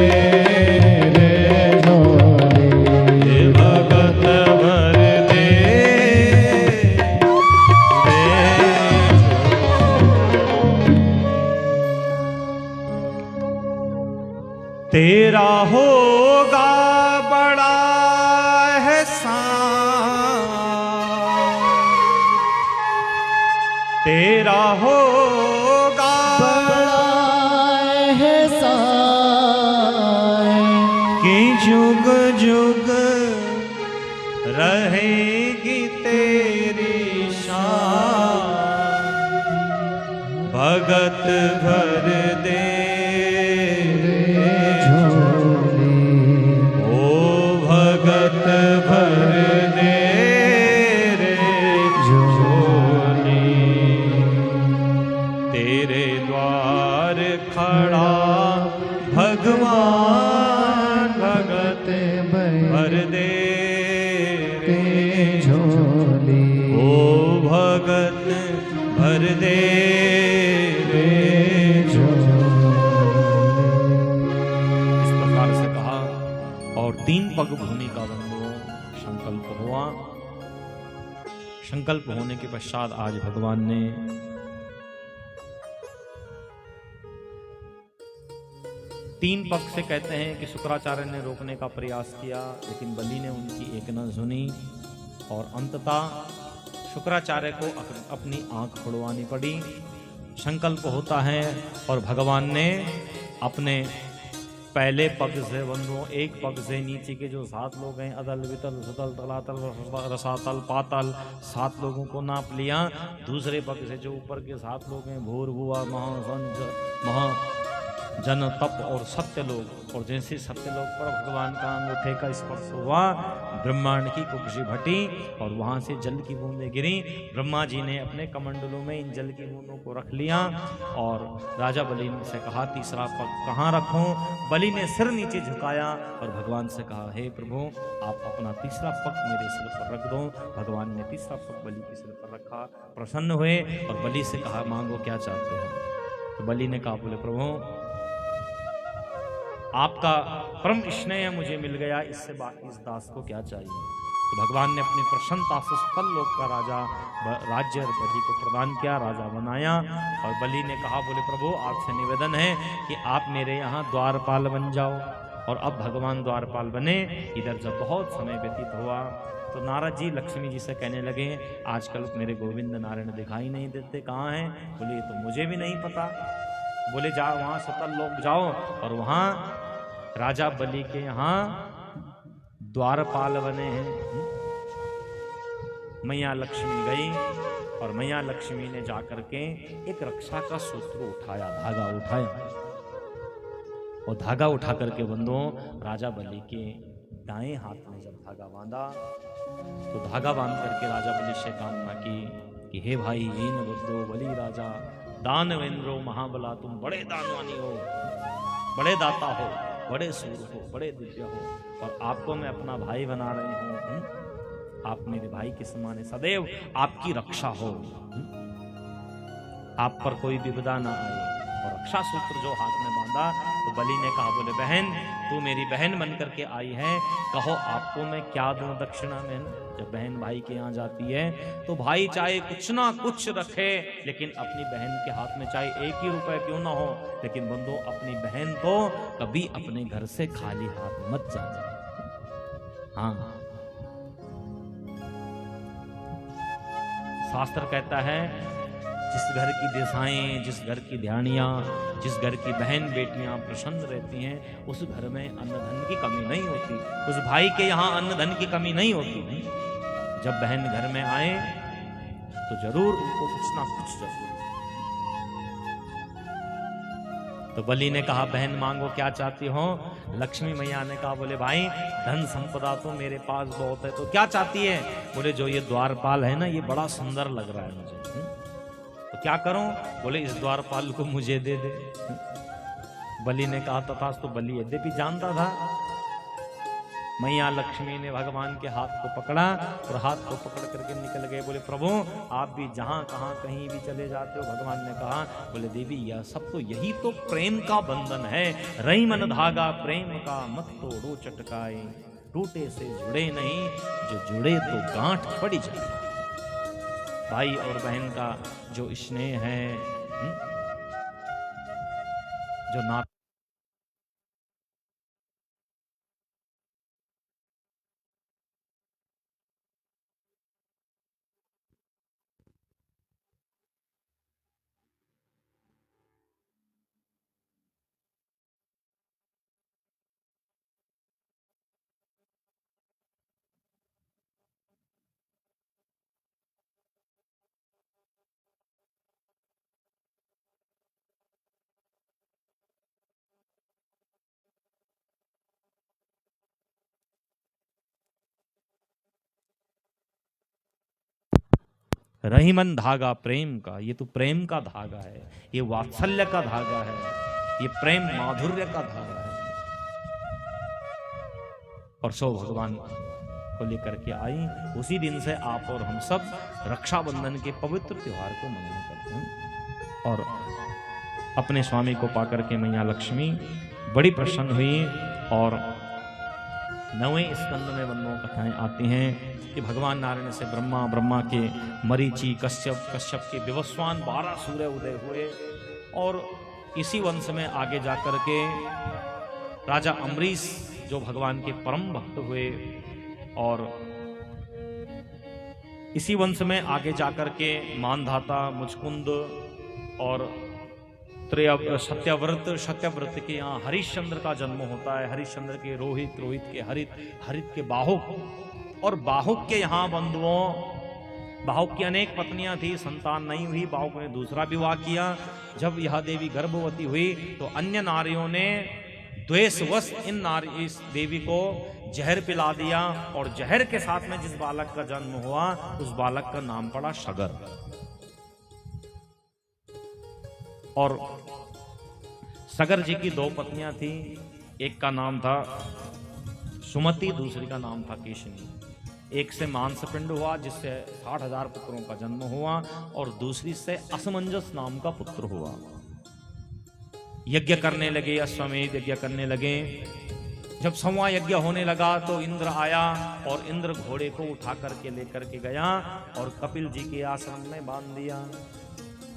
रे झोले। भगत भर दे तेरा होगा बड़ा एहसान, तेरा होगा बड़ा एहसान, कि जुग जुग रहेगी तेरी शान। भगत भर दे रे झोले। ओ भगत भर दे रे झोली। तेरे द्वार खड़ा भगवान। भगत भर दे रे झोले। ओ भगत भर दे रे इस प्रकार से कहा और 3 पग भूमि का बंधु संकल्प हुआ। संकल्प होने के पश्चात आज भगवान ने 3 पग से कहते हैं कि शुक्राचार्य ने रोकने का प्रयास किया, लेकिन बलि ने उनकी एक न सुनी और अंततः शुक्राचार्य को अपनी आंख खुड़वानी पड़ी। संकल्प होता है और भगवान ने अपने पहले पग से बंधुओं, एक पग से नीचे के जो 7 लोग हैं, अदल वितल सुतल तलातल रसातल पातल, 7 लोगों को नाप लिया। दूसरे पग से जो ऊपर के 7 लोग हैं, भूर भुआ महा जन तप और सत्य लोग, और जैसे सत्य लोग पर भगवान का अंगूठे का स्पर्श हुआ, ब्रह्मांड की कुक्षी भटी और वहां से जल की बूंदें गिरी। ब्रह्मा जी ने अपने कमंडलों में इन जल की बूंदों को रख लिया और राजा बलि से कहा, तीसरा पग कहाँ रखूं? बलि ने सिर नीचे झुकाया और भगवान से कहा, हे प्रभु, आप अपना तीसरा पग मेरे सिर पर रख दो। भगवान ने तीसरा पग बलि के सिर पर रखा, प्रसन्न हुए और बलि से कहा, मांगो क्या चाहते हो? तो बलि ने कहा, बोले प्रभु, आपका परम स्नेह मुझे मिल गया, इससे बाकी इस दास को क्या चाहिए? तो भगवान ने अपनी प्रसन्नता से सकल लोक का राज्य बलि को प्रदान किया, राजा बनाया। और बलि ने कहा, बोले प्रभु, आपसे निवेदन है कि आप मेरे यहाँ द्वारपाल बन जाओ। और अब भगवान द्वारपाल बने। इधर जब बहुत समय व्यतीत हुआ तो नारद जी लक्ष्मी जी से कहने लगे, आजकल मेरे गोविंद नारायण दिखाई नहीं देते, कहाँ हैं? बोले, ये तो मुझे भी नहीं पता। बोले, जाओ वहाँ सकल लोग जाओ और वहाँ राजा बलि के यहाँ द्वारपाल बने हैं। मैया लक्ष्मी गई और मैया लक्ष्मी ने जाकर के एक रक्षा का सूत्र उठाया, धागा उठाया और धागा उठा करके बंधुओं राजा बलि के दाएं हाथ में जब धागा बांधा तो धागा बांध करके राजा बलि से कामना की कि हे भाई हीन बुद्धो बलि राजा दानवेंद्रो महाबला, तुम बड़े दानवानी हो, बड़े दाता हो, बड़े सूर हो, बड़े दिव्य हो, और आपको मैं अपना भाई बना रही हूं। आप मेरे भाई के समान है, सदैव आपकी रक्षा हो, आप पर कोई विपदा ना आए। और रक्षा सूत्र जो हाथ में बांधा, तो बलि ने कहा, बोले बहन तू मेरी बहन बन करके आई है, कहो आपको मैं क्या दूं दक्षिणा में। जब बहन भाई के यहाँ जाती है तो भाई चाहे कुछ ना कुछ रखे, लेकिन अपनी बहन के हाथ में चाहे 1 ही रुपए क्यों ना हो, लेकिन बंधु अपनी बहन को कभी अपने घर से खाली हाथ मत जाना। हाँ, शास्त्र कहता है जिस घर की दिशाएं, जिस घर की ध्यानियां, जिस घर की बहन बेटियां प्रसन्न रहती हैं, उस घर में अन्न धन की कमी नहीं होती, उस भाई के यहाँ अन्न धन की कमी नहीं होती। जब बहन घर में आए तो जरूर उनको कुछ ना कुछ जरूर। तो बलि ने कहा, बहन मांगो क्या चाहती हो। लक्ष्मी मैया ने कहा, बोले भाई धन संपदा तो मेरे पास बहुत है, तो क्या चाहती है। बोले जो ये द्वारपाल है ना, ये बड़ा सुंदर लग रहा है मुझे, तो क्या करूं। बोले इस द्वारपाल को मुझे दे दे। बलि ने कहा तथास्तु। तो बलि यद्यपि जानता था, मैया लक्ष्मी ने भगवान के हाथ को पकड़ा और हाथ को पकड़ करके निकल गए। बोले प्रभु आप भी जहां कहां कहीं भी चले जाते हो। भगवान ने कहा, बोले देवी यह सब तो यही तो प्रेम का बंधन है। रही मन धागा प्रेम का मत तोड़ो चटकाए, टूटे से जुड़े नहीं जो जुड़े तो गांठ पड़ी जाए। भाई और बहन का जो स्नेह है, जो ना रहीमन धागा प्रेम का, ये तो प्रेम का धागा है, ये वात्सल्य का धागा है, ये प्रेम माधुर्य का धागा है। और सो भगवान को लेकर के आई। उसी दिन से आप और हम सब रक्षाबंधन के पवित्र त्योहार को मनाया करते हैं। और अपने स्वामी को पाकर के मैया लक्ष्मी बड़ी प्रसन्न हुई। और 9वें स्कंद में वंदों कथाएं आती हैं कि भगवान नारायण से ब्रह्मा, ब्रह्मा के मरीचि, कश्यप, कश्यप के विवस्वान 12 सूर्य उदय हुए। और इसी वंश में आगे जाकर के राजा अम्बरीश जो भगवान के परम भक्त हुए। और इसी वंश में आगे जाकर के मानधाता, मुचकुंद और सत्यव्रत के यहाँ हरिश्चंद्र का जन्म होता है। हरिश्चंद्र के रोहित, रोहित के हरित, हरित के बाहुक। और बाहुक के यहाँ बंधुओं, बाहुक की अनेक पत्नियां थी, संतान नहीं हुई। बाहुक ने दूसरा विवाह किया। जब यह देवी गर्भवती हुई तो अन्य नारियों ने द्वेषवश इस देवी को जहर पिला दिया। और जहर के साथ में जिस बालक का जन्म हुआ उस बालक का नाम पड़ा सगर। और सगर जी की 2 पत्नियां थी, एक का नाम था सुमति, दूसरी का नाम था केशनी। एक से मांसपिंड हुआ जिससे 60,000 पुत्रों का जन्म हुआ, और दूसरी से असमंजस नाम का पुत्र हुआ। यज्ञ करने लगे, अश्वमेध यज्ञ करने लगे। जब 100वां यज्ञ होने लगा तो इंद्र आया और इंद्र घोड़े को उठा करके लेकर के गया और कपिल जी के आश्रम में बांध दिया।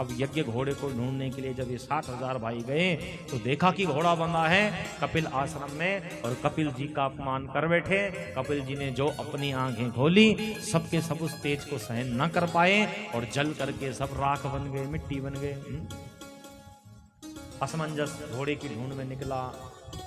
अब यज्ञ घोड़े को ढूंढने के लिए जब ये 60,000 भाई गए तो देखा कि घोड़ा बंधा है कपिल आश्रम में, और कपिल जी का अपमान कर बैठे। कपिल जी ने जो अपनी आंखें खोली, सबके सब उस तेज को सहन न कर पाए और जल करके सब राख बन गए, मिट्टी बन गए। असमंजस घोड़े की ढूंढ में निकला,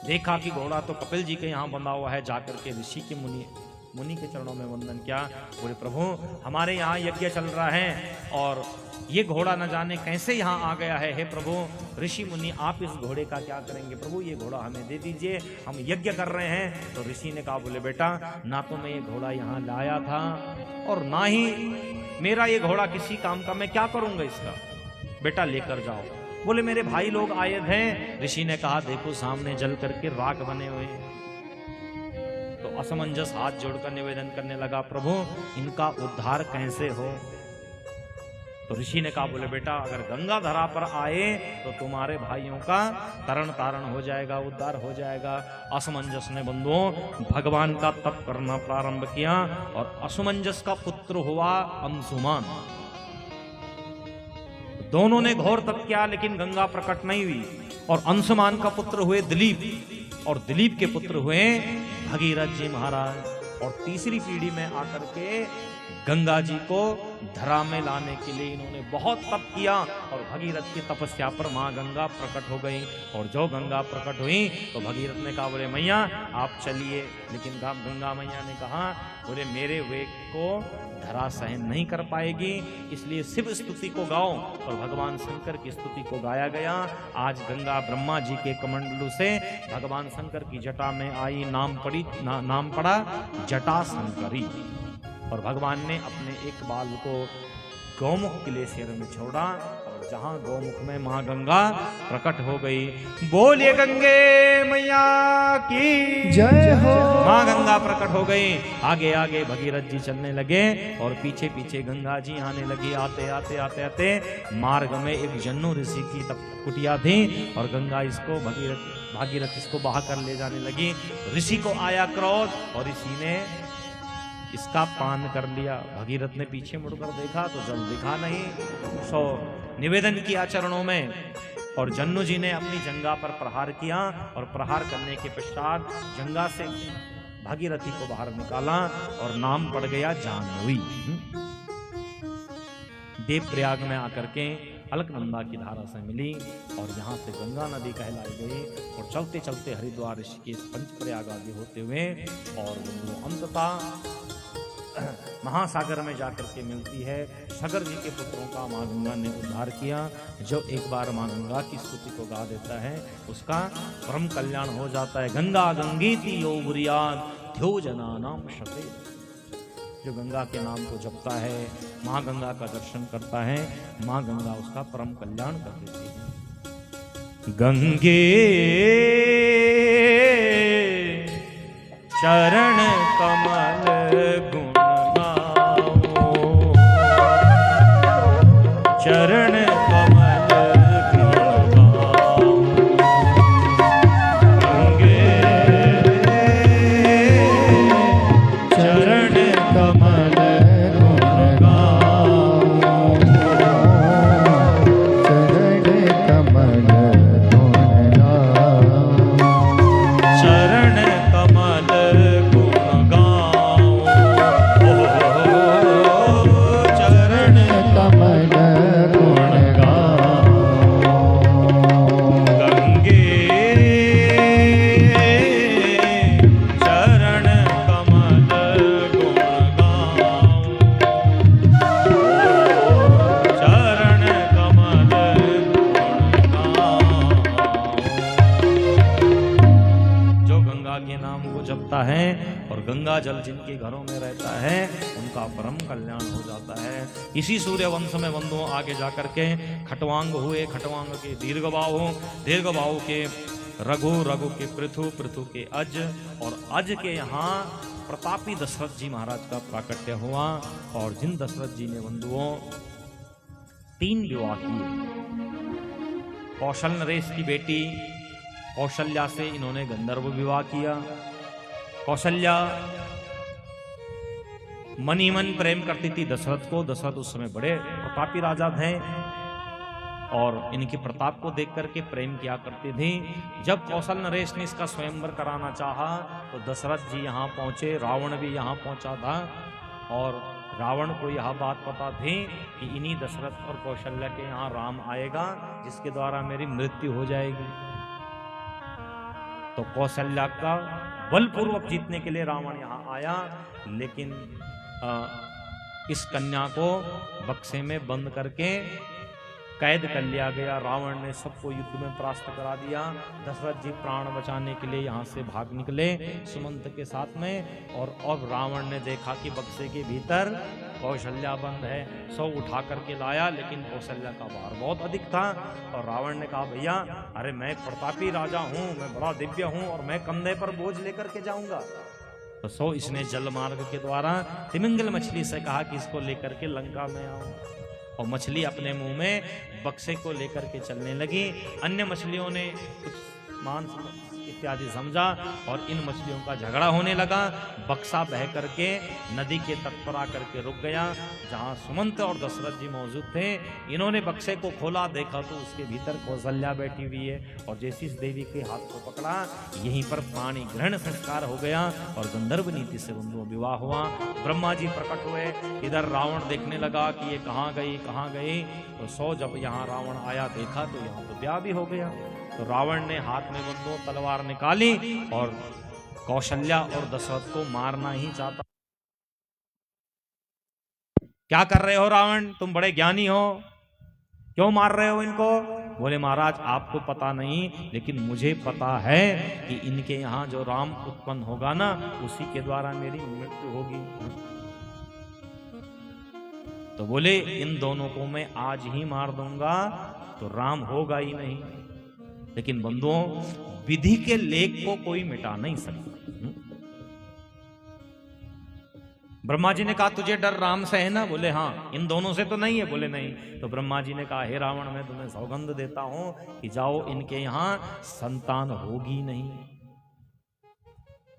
देखा कि घोड़ा तो कपिल जी के यहाँ बंधा हुआ है। जाकर के ऋषि के मुनि के चरणों में वंदन किया। बोले प्रभु हमारे यहाँ यज्ञ चल रहा है और ये घोड़ा न जाने कैसे यहाँ आ गया है। हे प्रभु ऋषि मुनि आप इस घोड़े का क्या करेंगे। प्रभु ये घोड़ा हमें दे दीजिए, हम यज्ञ कर रहे हैं। तो ऋषि ने कहा, बोले बेटा ना तो मैं ये घोड़ा यहाँ लाया था और ना ही मेरा ये घोड़ा किसी काम का, मैं क्या करूंगा इसका। बेटा लेकर जाओ। बोले मेरे भाई लोग आए थे। ऋषि ने कहा देखो सामने जल करके राख बने हुए हैं। तो असमंजस हाथ जोड़कर निवेदन करने लगा, प्रभु इनका उद्धार कैसे हो? तो ऋषि ने कहा, बोले बेटा अगर गंगा धरा पर आए तो तुम्हारे भाइयों का तरण तारण हो जाएगा, उद्धार हो जाएगा। असमंजस ने बंधुओं भगवान का तप करना प्रारंभ किया और असमंजस का पुत्र हुआ अंशुमान। दोनों ने घोर तप किया लेकिन गंगा प्रकट नहीं हुई। और अंशुमान का पुत्र हुए दिलीप और दिलीप के पुत्र हुए भगीरथ जी महाराज। और तीसरी पीढ़ी में आकर के गंगा जी को धरा में लाने के लिए इन्होंने बहुत तप किया और भगीरथ की तपस्या पर मां गंगा प्रकट हो गई। और जो गंगा प्रकट हुई तो भगीरथ ने कहा, बोले मैया आप चलिए। लेकिन गंगा मैया ने कहा, बोले मेरे वेग को धरा सहन नहीं कर पाएगी, इसलिए शिव स्तुति को गाओ। और भगवान शंकर की स्तुति को गाया गया। आज गंगा ब्रह्मा जी के कमंडलू से भगवान शंकर की जटा में आई, नाम पड़ा जटा शंकरी। और भगवान ने अपने एक बाल को गौमुख ग्लेशियर में छोड़ा और जहां गौमुख में मां गंगा प्रकट हो गई। बोलिए गंगे मैया की जय हो। मां गंगा प्रकट हो गई। आगे आगे भगीरथ जी चलने लगे और पीछे पीछे गंगा जी आने लगी। आते आते आते आते मार्ग में एक जन्नू ऋषि की कुटिया थी और गंगा इसको भागीरथ इसको बहा कर ले जाने लगी। ऋषि को आया क्रोध और ऋषि ने इसका पान कर लिया। भगीरथ ने पीछे मुड़कर देखा तो जल दिखा नहीं। सो निवेदन किया चरणों में और जन्नू जी ने अपनी जंगा पर प्रहार किया और प्रहार करने के पश्चात जंगा से भागीरथी को बाहर निकाला और नाम पड़ गया जाह्नवी। देवप्रयाग में आकर के अलकनंदा की धारा से मिली और यहाँ से गंगा नदी कहलाई गई और चलते चलते हरिद्वार ऋषिकेश पंचप्रयाग आदि होते हुए और अंततः महासागर में जाकर के मिलती है। सागर जी के पुत्रों का मां गंगा ने उद्धार किया। जो एक बार मां गंगा की स्तुति को गा देता है उसका परम कल्याण हो जाता है। गंगा गंगेति यो बुरियाद ध्यो जना नाम शते। जो गंगा के नाम को जपता है, मां गंगा का दर्शन करता है, मां गंगा उसका परम कल्याण कर देती है। गंगे चरण कमल गुण चरण कमल गुण गाओ। गंगे चरण कमल गुण गाओ। चरण कमल गुण गाओ। चरण कमल गुण गाओ। चरण कमल गुण गाओ। गंगे चरण कमल गुण गाओ। चरण कमल गुण गाओ। जो गंगा के नाम को जपता है और गंगा जल जिनके घरों में रहता है उनका परम कल्याण हो जाता है। इसी सूर्यवंश में बंधुओं आगे जाकर के खटवांग हुए। खटवांग के दीर्घबाहु, दीर्घबाहु के रघु, रघु के पृथु, पृथु के अज और अज के यहाँ प्रतापी दशरथ जी महाराज का प्राकट्य हुआ। और जिन दशरथ जी ने बंधुओं 3 विवाह किए। कौशल नरेश की बेटी कौशल्या से इन्होंने गंधर्व विवाह किया। कौशल्या मन ही मन प्रेम करती थी दशरथ को। दशरथ उस समय बड़े प्रतापी राजा थे और इनके प्रताप को देख करके प्रेम किया करती थी। जब कौशल नरेश ने इसका स्वयंवर कराना चाहा तो दशरथ जी यहाँ पहुंचे, रावण भी यहाँ पहुंचा था और रावण को यह बात पता थी कि इन्हीं दशरथ और कौशल्या के यहाँ राम आएगा जिसके द्वारा मेरी मृत्यु हो जाएगी। तो कौशल्या का बलपूर्वक जीतने के लिए रावण यहाँ आया, लेकिन इस कन्या को बक्से में बंद करके कैद कर लिया गया। रावण ने सबको युद्ध में परास्त करा दिया। दशरथ जी प्राण बचाने के लिए यहाँ से भाग निकले सुमंत के साथ में। और अब रावण ने देखा कि बक्से के भीतर कौशल्या बंद है। सौ उठा करके लाया, लेकिन कौशल्या का भार बहुत अधिक था। और रावण ने कहा, भैया अरे मैं प्रतापी राजा हूँ, मैं बड़ा दिव्य हूँ, और मैं कंधे पर बोझ लेकर के जाऊंगा। तो सो इसने जल मार्ग के द्वारा तिमिंगल मछली से कहा कि इसको लेकर के लंका में आओ। और मछली अपने मुंह में बक्से को लेकर के चलने लगी। अन्य मछलियों ने कुछ मांस इत्यादि समझा और इन मछलियों का झगड़ा होने लगा। बक्सा बह करके नदी के तट पर आकर के रुक गया, जहां सुमंत और दशरथ जी मौजूद थे। इन्होंने बक्से को खोला, देखा तो उसके भीतर कौशल्या बैठी हुई है। और जैसी इस देवी के हाथ को पकड़ा, यहीं पर पाणी ग्रहण संस्कार हो गया और गंधर्व नीति से उनको विवाह हुआ। ब्रह्मा जी प्रकट हुए। इधर रावण देखने लगा कि ये कहाँ गई कहाँ गई। तो सो जब यहाँ रावण आया, देखा तो यहाँ तो ब्याह भी हो गया। तो रावण ने हाथ में बंदूक तलवार निकाली और कौशल्या और दशरथ को मारना ही चाहता। क्या कर रहे हो रावण, तुम बड़े ज्ञानी हो, क्यों मार रहे हो इनको? बोले महाराज आपको पता नहीं, लेकिन मुझे पता है कि इनके यहाँ जो राम उत्पन्न होगा ना, उसी के द्वारा मेरी मृत्यु होगी। तो बोले इन दोनों को मैं आज ही मार दूंगा तो राम होगा ही नहीं। लेकिन बंधुओं, विधि के लेख को कोई मिटा नहीं सकता। ब्रह्मा जी ने कहा तुझे डर राम से है ना? बोले हाँ। इन दोनों से तो नहीं है? बोले नहीं। तो ब्रह्मा जी ने कहा हे रावण, मैं तुम्हें सौगंध देता हूं कि जाओ इनके यहां संतान होगी नहीं।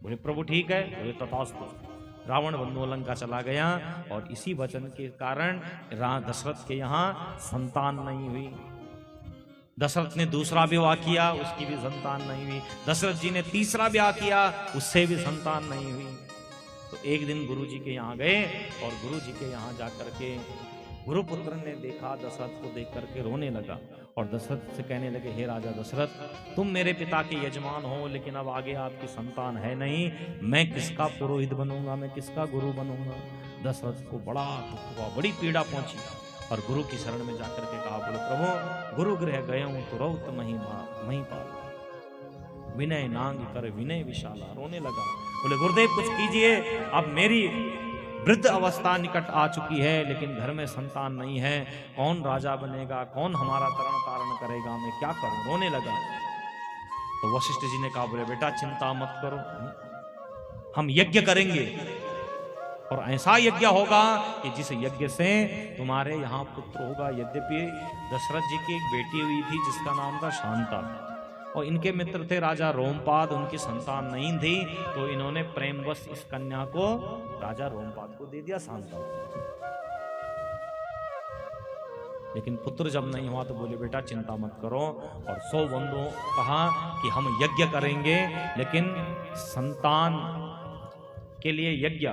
बोले प्रभु ठीक है। बोले तथास्तु। रावण बंधु लंका चला गया और इसी वचन के कारण दशरथ के यहाँ संतान नहीं हुई। दशरथ ने दूसरा विवाह किया, उसकी भी संतान नहीं हुई। दशरथ जी ने तीसरा विवाह किया, उससे भी संतान नहीं हुई। तो एक दिन गुरु जी के यहाँ गए और गुरु जी के यहाँ जाकर के गुरुपुत्र ने देखा, दशरथ को देख करके रोने लगा और दशरथ से कहने लगे हे राजा दशरथ, तुम मेरे पिता के यजमान हो, लेकिन अब आगे आपकी संतान है नहीं, मैं किसका पुरोहित बनूंगा, मैं किसका गुरु बनूंगा। दशरथ को बड़ा दुख हुआ, बड़ी पीड़ा पहुंची और गुरु की शरण में जाकर के कहा बोले प्रभु गुरु गृह गए हूं तो रौत मही पाल, विनय नांग कर विनय विशाला। रोने लगा। बोले गुरुदेव कुछ कीजिए, अब मेरी वृद्ध अवस्था निकट आ चुकी है, लेकिन घर में संतान नहीं है, कौन राजा बनेगा, कौन हमारा तरण तारण करेगा, मैं क्या करूं। रोने लगा। तो वशिष्ठ जी ने कहा बोले बेटा चिंता मत करो, हम यज्ञ करेंगे और ऐसा यज्ञ होगा कि जिस यज्ञ से तुम्हारे यहाँ पुत्र होगा। यद्यपि दशरथ जी की एक बेटी हुई थी जिसका नाम था शांता, और इनके मित्र थे राजा रोमपाद, उनकी संतान नहीं थी, तो इन्होंने प्रेमवश इस कन्या को राजा रोमपाद को दे दिया शांता। लेकिन पुत्र जब नहीं हुआ तो बोले बेटा चिंता मत करो। और 100 बंधुओं कहा कि हम यज्ञ करेंगे, लेकिन संतान के लिए यज्ञ,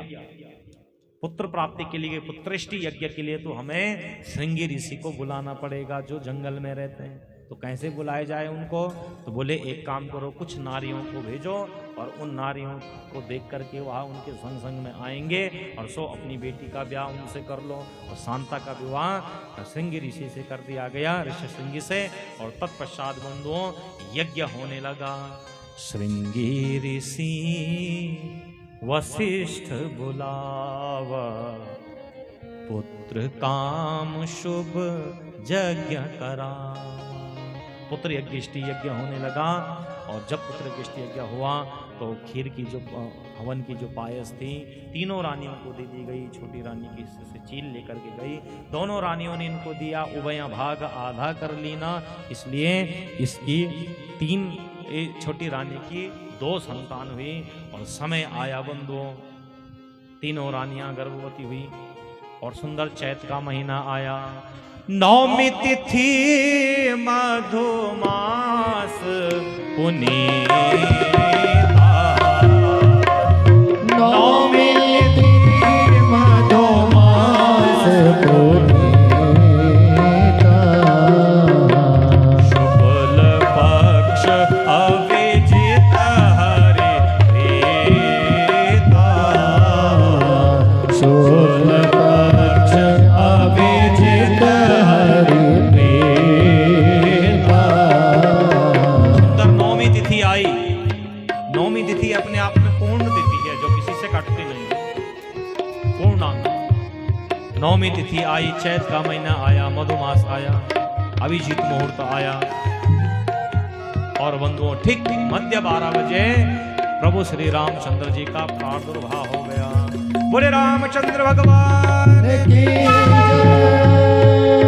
पुत्र प्राप्ति के लिए, पुत्रेष्टि यज्ञ के लिए तो हमें श्रृंगी ऋषि को बुलाना पड़ेगा जो जंगल में रहते हैं। तो कैसे बुलाए जाए उनको? तो बोले एक काम करो, कुछ नारियों को भेजो और उन नारियों को देख करके वहाँ उनके संग संग में आएंगे और सो अपनी बेटी का ब्याह उनसे कर लो। और शांता का विवाह श्रृंगी ऋषि से कर दिया गया, ऋषि श्रृंगी से। और तत्पश्चात बंधुओं यज्ञ होने लगा। श्रृंगी ऋषि वशिष्ठ बुलावा, पुत्र काम शुभ यज्ञ करा। पुत्र यज्ञिष्टि यज्ञ होने लगा। और जब पुत्र यज्ञिष्टि यज्ञ हुआ तो खीर की जो हवन की जो पायस थी तीनों रानियों को दे दी गई। छोटी रानी की से चील लेकर के गई, दोनों रानियों ने इनको दिया। उभया भाग आधा कर लीना, इसलिए इसकी 3 छोटी रानी की 2 संतान हुई। और समय आया बंधुओं, तीनों रानियां गर्भवती हुई और सुंदर चैत का महीना आया। नौमी तिथि मधुमास पुनीता, नौमी तिथि मधुमास पुनीता, शुक्ल पक्ष अविजित हरि प्रीता, शुक्ल पक्ष अविजित हरि प्रीता। नवमी तिथि आई, चैत का महीना आया, मधुमास आया, अभिजीत मुहूर्त आया और बंधुओं ठीक मध्य 12 बजे प्रभु श्री रामचंद्र जी का प्रादुर्भाव हो गया। बोले रामचंद्र भगवान की।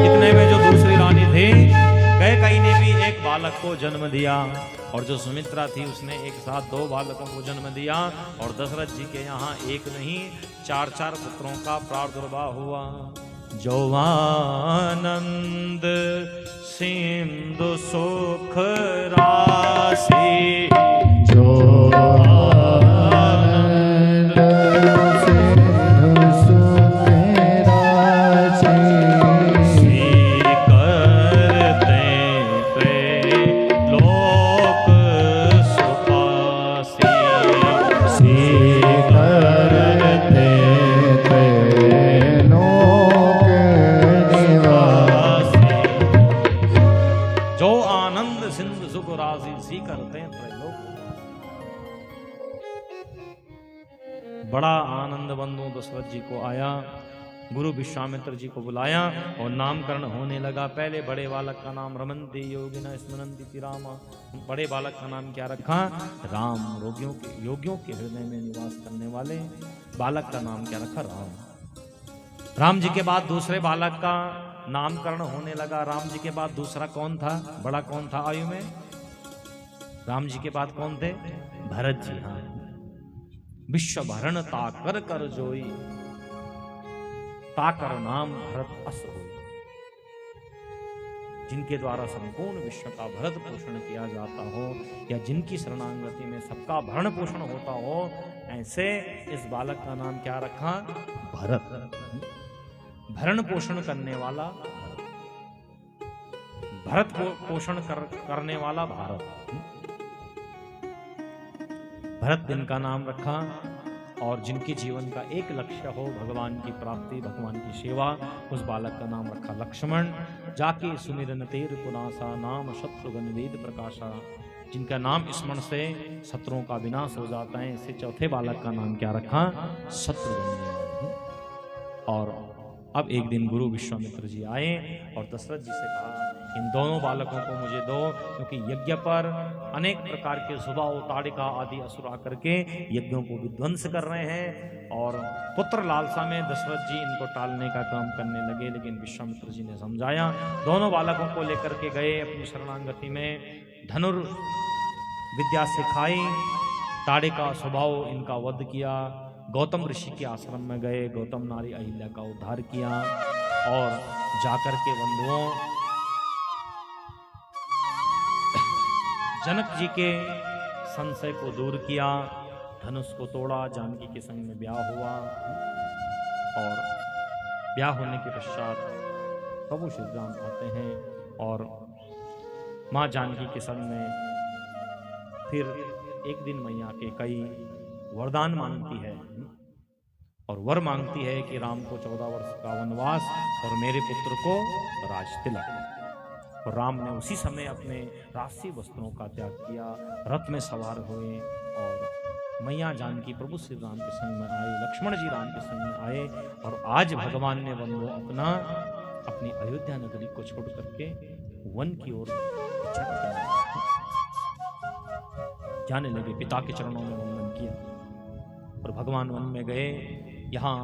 इतने में जो दूसरी रानी थी कैकेयी ने भी एक बालक को जन्म दिया और जो सुमित्रा थी उसने एक साथ 2 बालकों को जन्म दिया और दशरथ जी के यहाँ एक नहीं 4-4 पुत्रों का प्रादुर्भाव हुआ। जो आनंद सिंधु सुख राशि, जो आनंद सिंधु सुख राशि, करते लोक सुपासी, करते लोक निवासी। जो आनंद सिंधु सुख राशि सी करते त्रैलोक। बड़ा आनंद बंधु दशरथ जी को आया। गुरु विश्वामित्र जी को बुलाया और नामकरण होने लगा। पहले बड़े बालक का नाम रमन्ति योगिना स्मरन्ति रामा। बड़े बालक का नाम क्या रखा? राम। योगियों के हृदय में निवास करने वाले बालक का नाम क्या रखा? राम। राम जी के बाद दूसरे बालक का नामकरण होने लगा। राम जी के बाद दूसरा कौन था? बड़ा कौन था आयु में? राम जी के बाद कौन थे? भरत जी। हाँ, विश्व भरण ताकर कर जोई, ताकर नाम भरत अस होई। जिनके द्वारा संपूर्ण विश्व का भरत पोषण किया जाता हो या जिनकी शरणागति में सबका भरण पोषण होता हो, ऐसे इस बालक का नाम क्या रखा? भरत। भरण पोषण करने वाला भरत पोषण करने वाला भारत। भरत दिन का नाम रखा और जिनके जीवन का एक लक्ष्य हो भगवान की प्राप्ति, भगवान की सेवा, उस बालक का नाम रखा लक्ष्मण। जाके सुमिरन तेर पुनासा, नाम शत्रुघ्न वेद प्रकाशा। जिनका नाम स्मरण से शत्रुओं का विनाश हो जाता है, इसे चौथे बालक का नाम क्या रखा? शत्रुघ्न। और अब एक दिन गुरु विश्वामित्र जी आए और दशरथ जी से कहा, इन दोनों बालकों को मुझे दो, क्योंकि यज्ञ पर अनेक प्रकार के सुबाव, ताड़िका आदि असुर आकर के यज्ञों को विध्वंस कर रहे हैं। और पुत्र लालसा में दशरथ जी इनको टालने का काम करने लगे, लेकिन विश्वामित्र जी ने समझाया। दोनों बालकों को लेकर के गए अपनी शरणागति में, धनुर विद्या सिखाई, ताड़िका स्वभाव इनका वध किया। गौतम ऋषि के आश्रम में गए, गौतम नारी अहिल्या का उद्धार किया और जाकर के बंधुओं जनक जी के संशय को दूर किया, धनुष को तोड़ा, जानकी के संग में ब्याह हुआ और ब्याह होने के पश्चात प्रभु श्री राम आते हैं और माँ जानकी के संग में फिर एक दिन मैया के कई वरदान मांगती है और वर मांगती है कि राम को 14 वर्ष का वनवास और मेरे पुत्र को राजतिलक। और राम ने उसी समय अपने राजसी वस्त्रों का त्याग किया, रथ में सवार हुए और मैया जानकी प्रभु श्री राम के संग में आए, लक्ष्मण जी राम के संग में आए और आज भगवान ने बंधु अपनी अयोध्या नगरी को छोड़ करके वन की ओर जाने लगे। पिता के चरणों में वंदन किया और भगवान वन में गए। यहाँ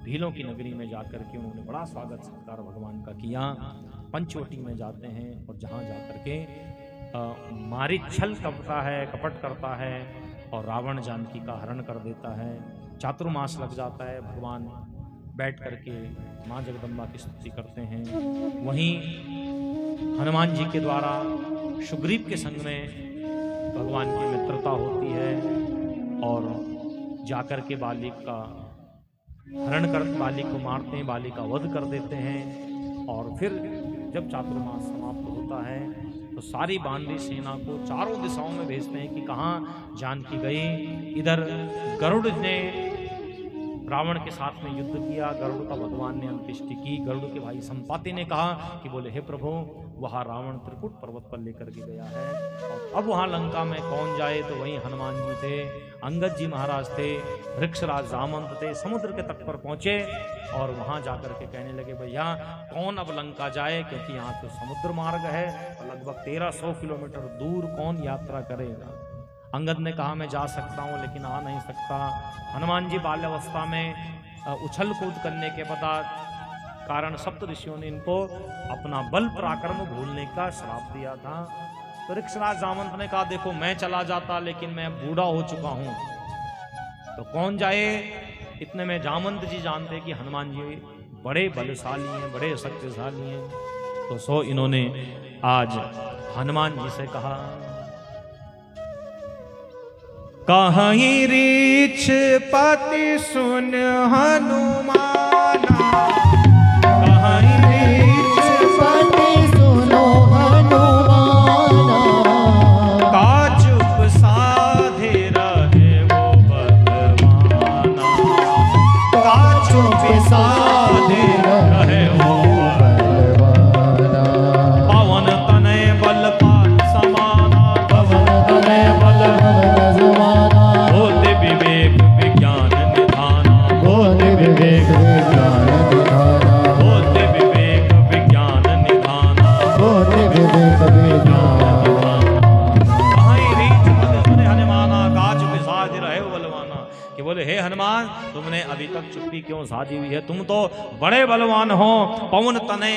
भीलों की नगरी में जाकर के उन्होंने बड़ा स्वागत सत्कार भगवान का किया। पंचवटी में जाते हैं और जहाँ जाकर के मारी छल कपट करता है और रावण जानकी का हरण कर देता है। चातुर्मास लग जाता है, भगवान बैठ करके माँ जगदम्बा की स्तुति करते हैं। वहीं हनुमान जी के द्वारा सुग्रीव के संग में भगवान की मित्रता होती है और जाकर के बाली का हरण कर बाली को मारते हैं, बाली का वध कर देते हैं। और फिर जब चातुर्मास समाप्त होता है तो सारी बानरी सेना को चारों दिशाओं में भेजते हैं कि कहाँ जानकी गई। इधर गरुड़ ने रावण के साथ में युद्ध किया, गरुड़ का भगवान ने अंत्येष्टि की। गरुड़ के भाई संपाति ने कहा कि बोले हे प्रभु, वहाँ रावण त्रिकुट पर्वत पर लेकर के गया है और अब वहाँ लंका में कौन जाए। तो वहीं हनुमान जी थे, अंगद जी महाराज थे, वृक्षराज जामवंत थे, समुद्र के तट पर पहुंचे और वहां जाकर के कहने लगे भैया कौन अब लंका जाए, क्योंकि यहाँ तो समुद्र मार्ग है और लगभग 1300 किलोमीटर दूर कौन यात्रा करेगा। अंगद ने कहा मैं जा सकता हूँ लेकिन आ नहीं सकता। हनुमान जी बाल्यावस्था में उछल कूद करने के कारण सप्त ऋषियों ने इनको अपना बल पराक्रम भूलने का श्राप दिया था। तो ऋक्षराज जामवंत ने कहा देखो मैं चला जाता लेकिन मैं बूढ़ा हो चुका हूं, तो कौन जाए। इतने में जामवंत जी जानते कि हनुमान जी बड़े बलशाली हैं, बड़े शक्तिशाली हैं। तो सो इन्होंने आज हनुमान जी से कहा कहीं रीछ पति सुन हनुमाना, कहीं रीछ पति सुनो हनुमाना, का चुप साधे रहे वो बलवाना, का चुप साधे रहे वो बलवाना, पवन तनय बल पाल समाना, पवन तनय बल समाना, होते विवेक विज्ञान निधाना, होते विवेक विज्ञान निधाना, होते विवेक विज्ञान निधाना, होते विवेक विज्ञान कि बोले हे हनुमान तुमने अभी तक चुप्पी क्यों साधी हुई है, तुम तो बड़े बलवान हो। पवन तने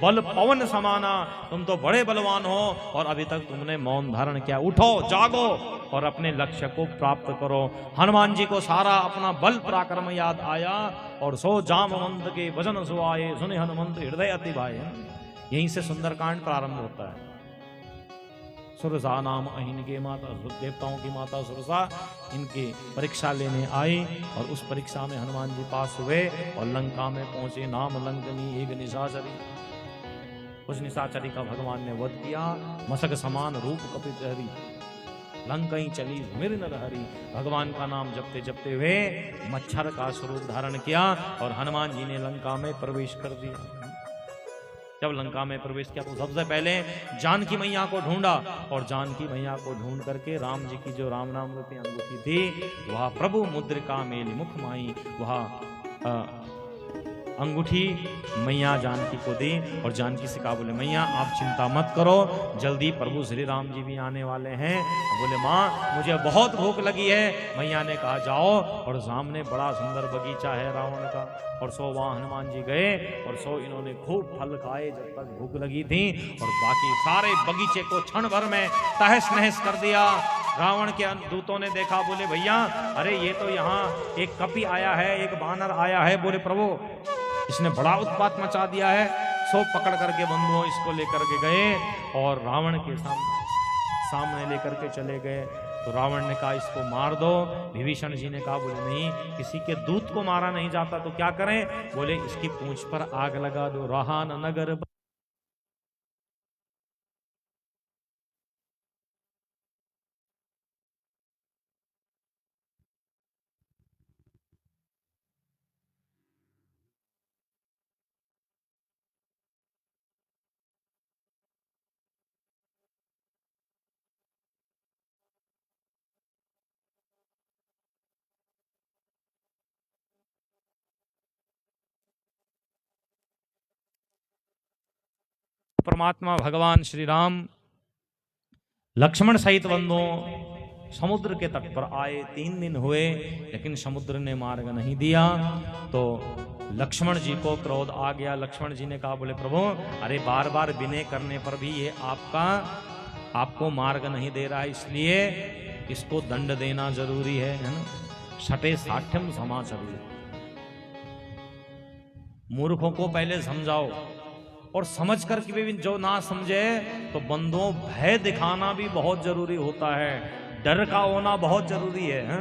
बल पवन समाना, तुम तो बड़े बलवान हो और अभी तक तुमने मौन धारण किया। उठो जागो और अपने लक्ष्य को प्राप्त करो। हनुमान जी को सारा अपना बल पराक्रम याद आया और सो जामवंत के वचन सुआए, सुने हनुमंत हृदय अति भाए। यहीं से सुंदरकांड प्रारंभ होता है। सुरसा नाम अहिन के माता, देवताओं की माता सुरसा इनकी परीक्षा लेने आई और उस परीक्षा में हनुमान जी पास हुए और लंका में पहुंचे। नाम लंकनी एक निशाचरी, उस निशाचरी का भगवान ने वध किया। मसक समान रूप कपित हरी, लंकई चली मिर नरहरी। भगवान का नाम जपते जपते हुए मच्छर का स्वरूप धारण किया और हनुमान जी ने लंका में प्रवेश कर दिया। जब लंका में प्रवेश किया तो सबसे पहले जानकी मैया को ढूंढा और जानकी मैया को ढूंढ करके राम जी की जो राम नाम रूपी अंगूठी थी वह प्रभु मुद्रिका मेली मुख माई, वह अंगूठी मैया जानकी को दी और जानकी से कहा बोले मैया आप चिंता मत करो, जल्दी प्रभु श्री राम जी भी आने वाले हैं। बोले माँ मुझे बहुत भूख लगी है। मैया ने कहा जाओ और सामने बड़ा सुंदर बगीचा है रावण का, और सो वहाँ हनुमान जी गए और सो इन्होंने खूब फल खाए जब तक भूख लगी थी और बाकी सारे बगीचे को क्षण भर में तहस नहस कर दिया। रावण के दूतों ने देखा, बोले भैया अरे ये तो यहाँ एक कपी आया है, एक बानर आया है। बोले प्रभु इसने बड़ा उत्पात मचा दिया है। सो पकड़ करके बंधुओं इसको लेकर के गए और रावण के सामने लेकर के चले गए। तो रावण ने कहा इसको मार दो। विभीषण जी ने कहा बोले नहीं, किसी के दूत को मारा नहीं जाता तो क्या करें। बोले इसकी पूंछ पर आग लगा दो। रहा न नगर परमात्मा भगवान श्री राम लक्ष्मण सहित बंधुओं समुद्र के तट पर आए। 3 दिन हुए लेकिन समुद्र ने मार्ग नहीं दिया। तो लक्ष्मण जी को क्रोध आ गया। लक्ष्मण जी ने कहा बोले प्रभु अरे बार बार विनय करने पर भी ये आपको मार्ग नहीं दे रहा है, इसलिए इसको दंड देना जरूरी है ना। छठे साठ्यम समाचरी, मूर्खों को पहले समझाओ और समझ कर के भी जो ना समझे तो बंधुओं भय दिखाना भी बहुत जरूरी होता है, डर का होना बहुत जरूरी है।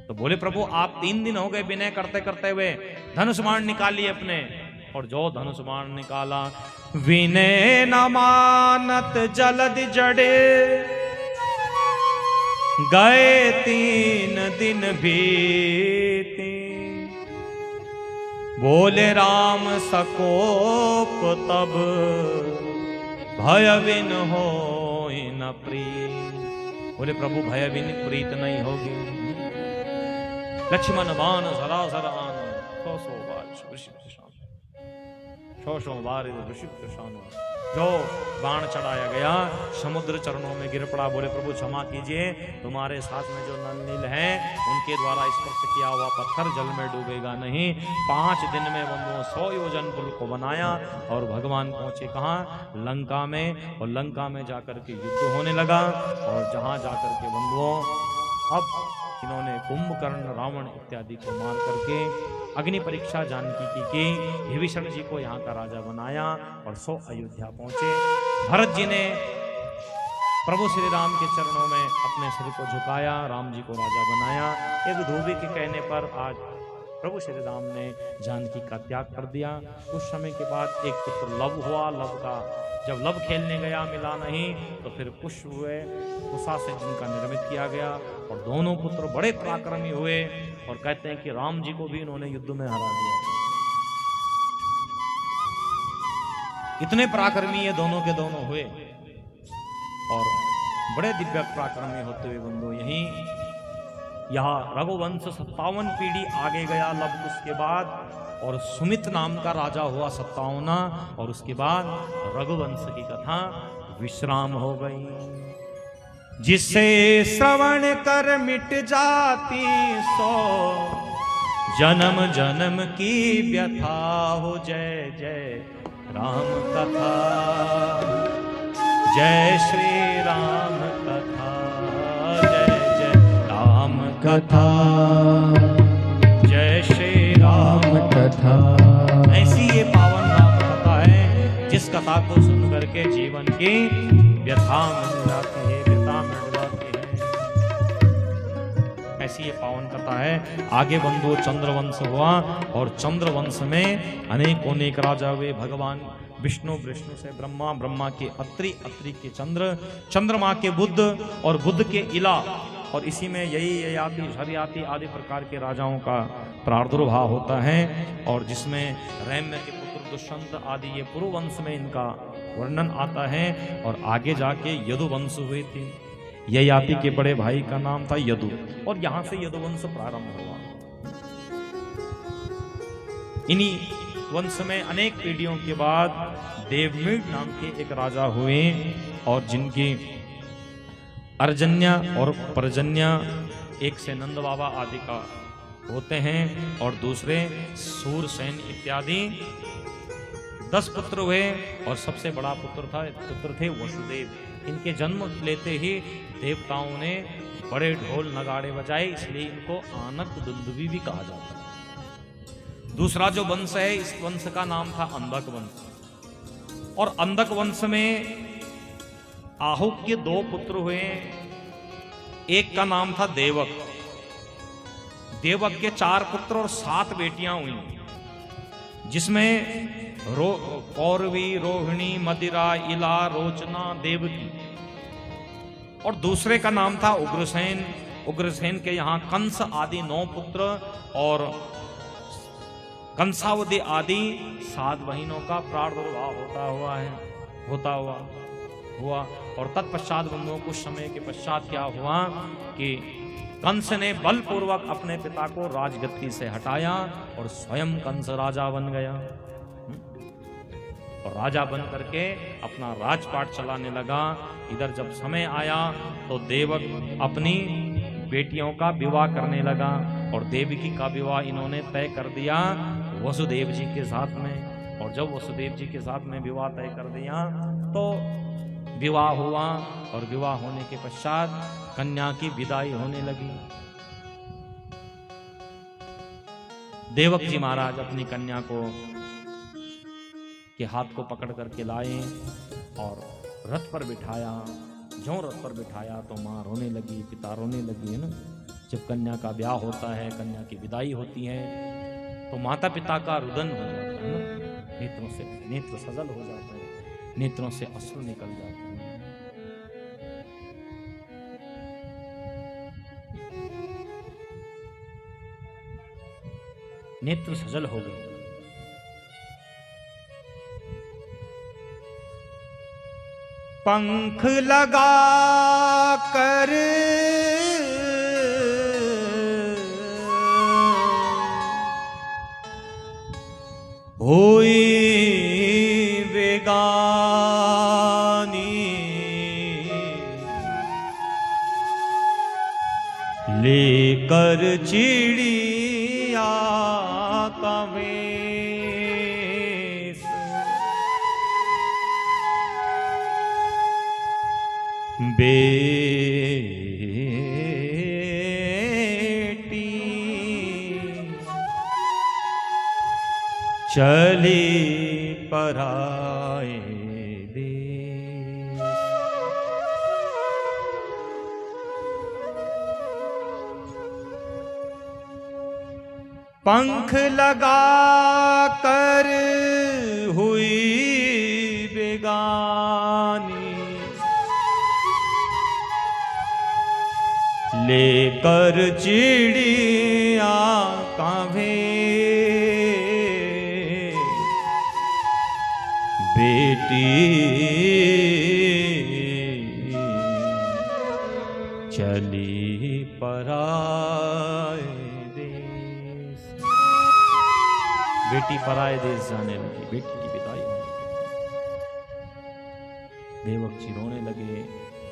तो बोले प्रभु आप 3 दिन हो गए विनय करते करते हुए, धनुष बाण निकालिए अपने। और जो धनुष बाण निकाला, विनय न मानत जलद जड़े, गए 3 दिन बीते, बोले राम सकोप तब, भय बिन हो न प्रीत। बोले प्रभु भय बिन प्रीत नहीं होगी। लक्ष्मण बाण सरासर आन, 100 बार वृषभ कृषाण, 100 बार वृषभ कृषाण। जो बाण चढ़ाया गया समुद्र चरणों में गिर पड़ा, बोले प्रभु क्षमा कीजिए, तुम्हारे साथ में जो नल नील हैं उनके द्वारा स्पर्श किया हुआ पत्थर जल में डूबेगा नहीं। 5 दिन में बंधुओं 100 योजन पुल को बनाया और भगवान पहुंचे कहाँ? लंका में। और लंका में जाकर के युद्ध होने लगा और जहां जाकर के बंधुओं अब इन्होंने कुंभकर्ण, रावण इत्यादि को मार करके अग्नि परीक्षा जानकी की विभीषण जी को यहाँ का राजा बनाया और 100 अयोध्या पहुंचे। भरत जी ने प्रभु श्री राम के चरणों में अपने सिर को झुकाया, राम जी को राजा बनाया। एक धोबी के कहने पर आज प्रभु श्री राम ने जानकी का त्याग कर दिया। कुछ समय के बाद एक पुत्र लव हुआ। लव का जब लव खेलने गया मिला नहीं, तो फिर कुश हुए, कुशा से जिनका निर्मित किया गया और दोनों पुत्र बड़े पराक्रमी हुए। और कहते हैं कि राम जी को भी इन्होंने युद्ध में हरा दिया। इतने पराक्रमी ये दोनों के दोनों हुए और बड़े दिव्य पराक्रमी होते हुए बंधु यहीं यहाँ रघुवंश 57 पीढ़ी आगे गया लव कुश के बाद, और सुमित नाम का राजा हुआ 57, और उसके बाद रघुवंश की कथा विश्राम हो गई। जिसे श्रवण कर मिट जाती सो जन्म जन्म की व्यथा हो। जय जय राम कथा, जय श्री राम कथा, जय जय राम कथा, जय श्री राम कथा। ऐसी ये पावन राम कथा है जिस कथा को सुन करके जीवन की व्यथा मिट जाती है, व्यथा मिट जाती है। ऐसी ये पावन कथा है। आगे बंधु चंद्रवंश हुआ और चंद्रवंश में अनेक राजा हुए। भगवान विष्णु, विष्णु से ब्रह्मा, ब्रह्मा के अत्रि, अत्रि के चंद्र, चंद्रमा के बुध और बुध के इला, और इसी में ययाति, झरयाति आदि प्रकार के राजाओं का प्रादुर्भाव होता है। और जिसमें रैम्य के पुत्र दुष्यंत आदि ये पुरुवंश में इनका वर्णन आता है। और आगे जाके यदुवंश हुए थे। ययाति के बड़े भाई का नाम था यदु, और यहां से यदुवंश प्रारंभ हुआ। इन्हीं वंश में अनेक पीढ़ियों के बाद देवमीड नाम के एक राजा हुए, और जिनकी अर्जन्या और पर्जन्या एक से नंद बाबा आदि का होते हैं, और दूसरे सूरसेन इत्यादि 10 पुत्र हुए। और सबसे बड़ा पुत्र थे वसुदेव। इनके जन्म लेते ही देवताओं ने बड़े ढोल नगाड़े बजाए, इसलिए इनको आनक दुंदुभी भी कहा जाता है। दूसरा जो वंश है, इस वंश का नाम था अंधक वंश। और अंधक वंश में आहुक के 2 पुत्र हुए। एक का नाम था देवक। देवक के 4 पुत्र और 7 बेटियां हुई, जिसमें कौरवी, रोहिणी, मदिरा, इला, रोचना, देवकी। और दूसरे का नाम था उग्रसेन। उग्रसेन के यहाँ कंस आदि 9 पुत्र और कंसावती आदि 7 बहनों का प्रादुर्भाव होता हुआ। और तत्पश्चात बंधुओं कुछ समय के पश्चात क्या हुआ कि कंस ने बलपूर्वक अपने पिता को राजगद्दी से हटाया और स्वयं कंस राजा बन गया। और राजा बन करके अपना राजपाट चलाने लगा। इधर जब समय आया तो देवक अपनी बेटियों का विवाह करने लगा, और देवकी का विवाह इन्होंने तय कर दिया वसुदेव जी के साथ में। और जब वसुदेव जी के साथ में विवाह तय कर दिया तो विवाह हुआ, और विवाह होने के पश्चात कन्या की विदाई होने लगी। देवक जी महाराज अपनी कन्या को के हाथ को पकड़ करके लाए और रथ पर बिठाया। जो रथ पर बिठाया तो माँ रोने लगी, पिता रोने लगी, है ना। जब कन्या का ब्याह होता है, कन्या की विदाई होती है, तो माता पिता का रुदन हो जाता है ना। नेत्रों से नेत्र सजल हो जाता है, नेत्रों से अश्रु निकल जाते हैं। नेत्र सजल हो गए। पंख लगा कर हुई बेगानी लेकर चिड़िया का वेश, बेटी चली पराए देश। पंख लगा कर हुई बेगानी लेकर चिड़िया का भेष, बेटी चली पराए देश। बेटी पराए देश जाने लगी, बेटी की विदाई होने लगी। देवक जी रोने लगे,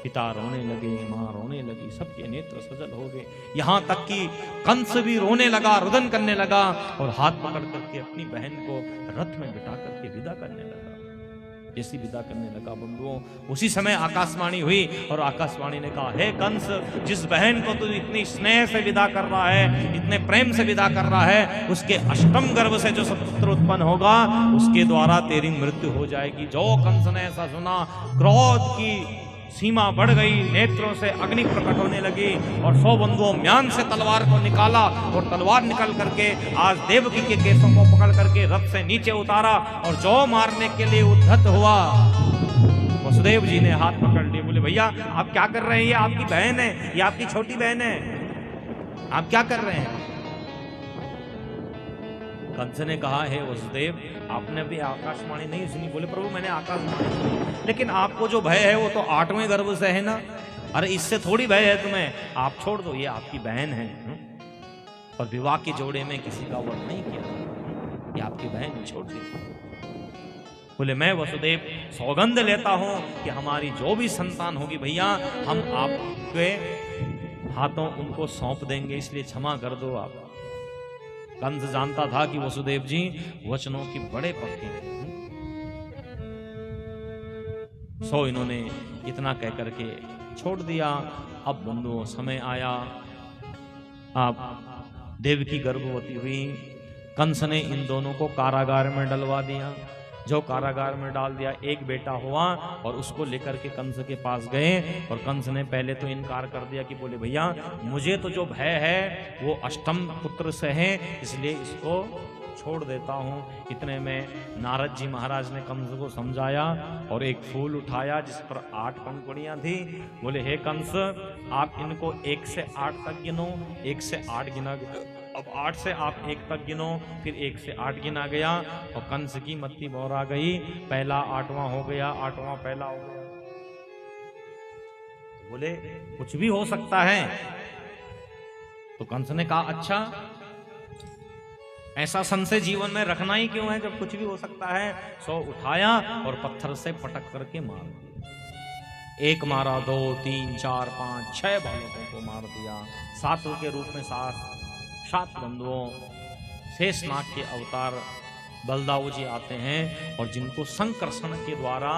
पिता रोने लगे, माँ रोने लगी, सबके नेत्र सजल हो गए। यहां तक कि कंस भी रोने लगा, रुदन करने लगा और हाथ पकड़ करके अपनी बहन को रथ में बिठा करके विदा करने लगा। जैसी विदा करने लगा बंधुओं, उसी समय आकाशवाणी हुई और आकाशवाणी ने कहा, हे कंस, जिस बहन को तू इतनी स्नेह से विदा कर रहा है, इतने प्रेम से विदा कर रहा है, उसके अष्टम गर्भ से जो सपुत्र उत्पन्न होगा उसके द्वारा तेरी मृत्यु हो जाएगी। जो कंस ने ऐसा सुना, क्रोध की सीमा बढ़ गई, नेत्रों से अग्नि प्रकट होने लगी और 100 बंधुओं म्यान से तलवार को निकाला और तलवार निकल करके आज देवकी के केसों को पकड़ करके रथ से नीचे उतारा और जो मारने के लिए उद्धत हुआ, वसुदेव जी ने हाथ पकड़ लिए, बोले भैया आप क्या कर रहे हैं, ये आपकी बहन है, ये आपकी छोटी बहन है, आप क्या कर रहे हैं। कंस ने कहा, हे वसुदेव, आपने भी आकाशवाणी नहीं सुनी। बोले प्रभु मैंने आकाशवाणी सुनी, लेकिन आपको जो भय है वो तो 8वें गर्भ से है ना, अरे इससे थोड़ी भय है तुम्हें, आप छोड़ दो, ये आपकी बहन है। और विवाह के जोड़े में किसी का वध नहीं किया, ये आपकी बहन, छोड़ दी। बोले मैं वसुदेव सौगंध लेता हूं कि हमारी जो भी संतान होगी भैया, हम आपके हाथों उनको सौंप देंगे, इसलिए क्षमा कर दो आप। कंस जानता था कि वसुदेव जी वचनों की बड़े पक्के हैं। सो इन्होंने इतना कह करके छोड़ दिया। अब बंधुओं समय आया, अब देवकी गर्भवती हुई, कंस ने इन दोनों को कारागार में डलवा दिया। जो कारागार में डाल दिया, एक बेटा हुआ और उसको लेकर के कंस के पास गए और कंस ने पहले तो इनकार कर दिया कि बोले भैया मुझे तो जो भय है वो अष्टम पुत्र से है, इसलिए इसको छोड़ देता हूँ। इतने में नारद जी महाराज ने कंस को समझाया और एक फूल उठाया जिस पर 8 पंखुड़ियां थी। बोले हे कंस, आप इनको 1 से 8 तक गिनो। 1 से 8 गिना, अब 8 से आप 1 तक गिनो, फिर 1 से 8 गिना गया और कंस की मत्ती बौरा गई। पहला 8वां हो गया, 8वां पहला हो गया। बोले कुछ भी हो सकता है। तो कंस ने कहा अच्छा, ऐसा संशय जीवन में रखना ही क्यों है जब कुछ भी हो सकता है। सो उठाया और पत्थर से पटक करके मार दिया। 1 मारा, 2, 3, 4, 5, 6 बालकों को मार दिया। 7 के रूप में 7 बंधुओं शेषनाग के अवतार बलदाऊ जी आते हैं और जिनको संकर्षण के द्वारा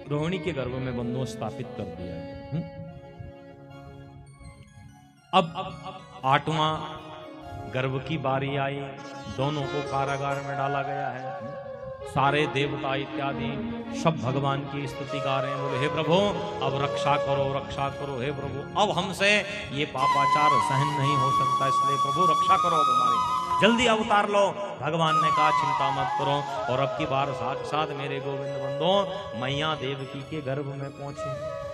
रोहिणी के गर्भ में बंधुओं स्थापित कर दिया। अब 8वां गर्भ की बारी आई, दोनों को कारागार में डाला गया है। सारे देवता इत्यादि सब भगवान की स्तुति गा रहे हैं। बोले हे प्रभु अब रक्षा करो, रक्षा करो, हे प्रभु अब हमसे ये पापाचार सहन नहीं हो सकता, इसलिए प्रभु रक्षा करो अब हमारी, जल्दी अवतार लो। भगवान ने कहा चिंता मत करो। और अब की बार साक्षात मेरे गोविंद बंधो मैया देवकी के गर्भ में पहुंचे।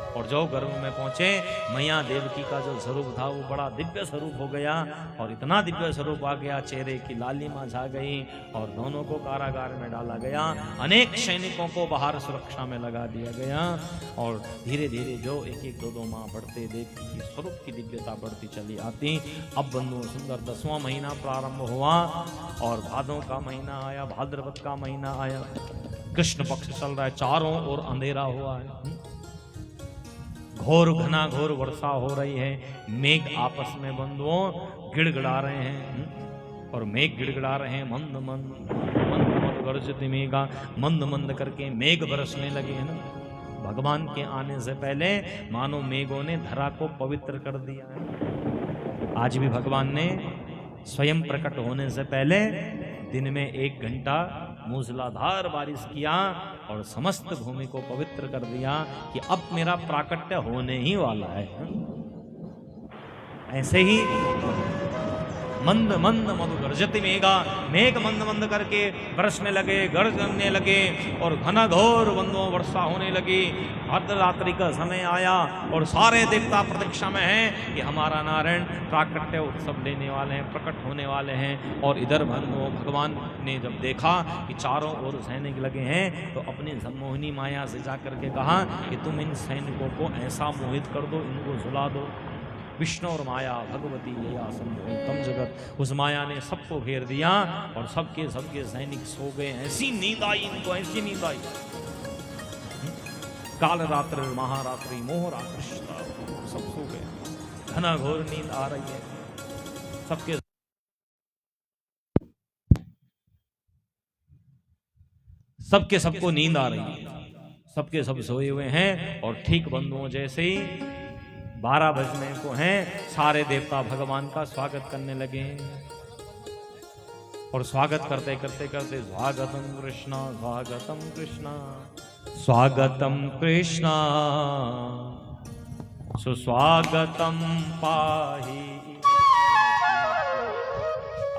और जो गर्भ में पहुंचे मैया देवकी का जो स्वरूप था वो बड़ा दिव्य स्वरूप हो गया और इतना दिव्य स्वरूप आ गया, चेहरे की लालिमा छा गई और दोनों को कारागार में डाला गया। अनेक सैनिकों को बाहर सुरक्षा में लगा दिया गया और धीरे धीरे जो एक एक दो माह बढ़ते देवकी की स्वरूप की दिव्यता बढ़ती चली आती। अब बंधु सुंदर 10वां महीना प्रारंभ हुआ और भादों का महीना आया, भाद्रपद का महीना आया, कृष्ण पक्ष चल रहा है, चारों ओर अंधेरा हुआ है, घोर घना घोर वर्षा हो रही है, मेघ आपस में बंधुओं गिड़गिड़ा रहे हैं और मेघ गिड़गिड़ा रहे हैं, मंद मंद मंद मंद गरजति मेघा, मंद मंद करके मेघ बरसने लगे हैं ना। भगवान के आने से पहले मानो मेघों ने धरा को पवित्र कर दिया है। आज भी भगवान ने स्वयं प्रकट होने से पहले दिन में 1 घंटा मूसलाधार बारिश किया और समस्त भूमि को पवित्र कर दिया कि अब मेरा प्राकट्य होने ही वाला है। ऐसे ही मंद मंद मधु गर्जति मेघा, मेघ मंद मंद करके बरसने लगे, गरजने लगे और घना घोर बंदों वर्षा होने लगी। अर्धरात्रि का समय आया और सारे देवता प्रतीक्षा में हैं कि हमारा नारायण प्राकट्य उत्सव लेने वाले हैं, प्रकट होने वाले हैं। और इधर भगवान ने जब देखा कि चारों ओर सैनिक लगे हैं तो अपनी सम्मोहिनी माया से जाकर के कहा कि तुम इन सैनिकों को ऐसा मोहित कर दो, इनको झुला दो। विष्णु और माया भगवती यया संभोतम जगत, उस माया ने सबको घेर दिया और सबके सैनिक सो गए। ऐसी नींद आई इनको, ऐसी नींद आई। काल रात्रि महारात्रि मोह रात्रि सब सो गए, घना घोर नींद आ रही है सबको नींद आ रही है, सबके सब सोए हुए हैं। और ठीक बंधुओं जैसे ही 12 बजने को हैं, सारे देवता भगवान का स्वागत करने लगे और स्वागत करते करते करते स्वागतम कृष्णा स्वागतम कृष्णा स्वागतम कृष्णा सुस्वागतम पाहि।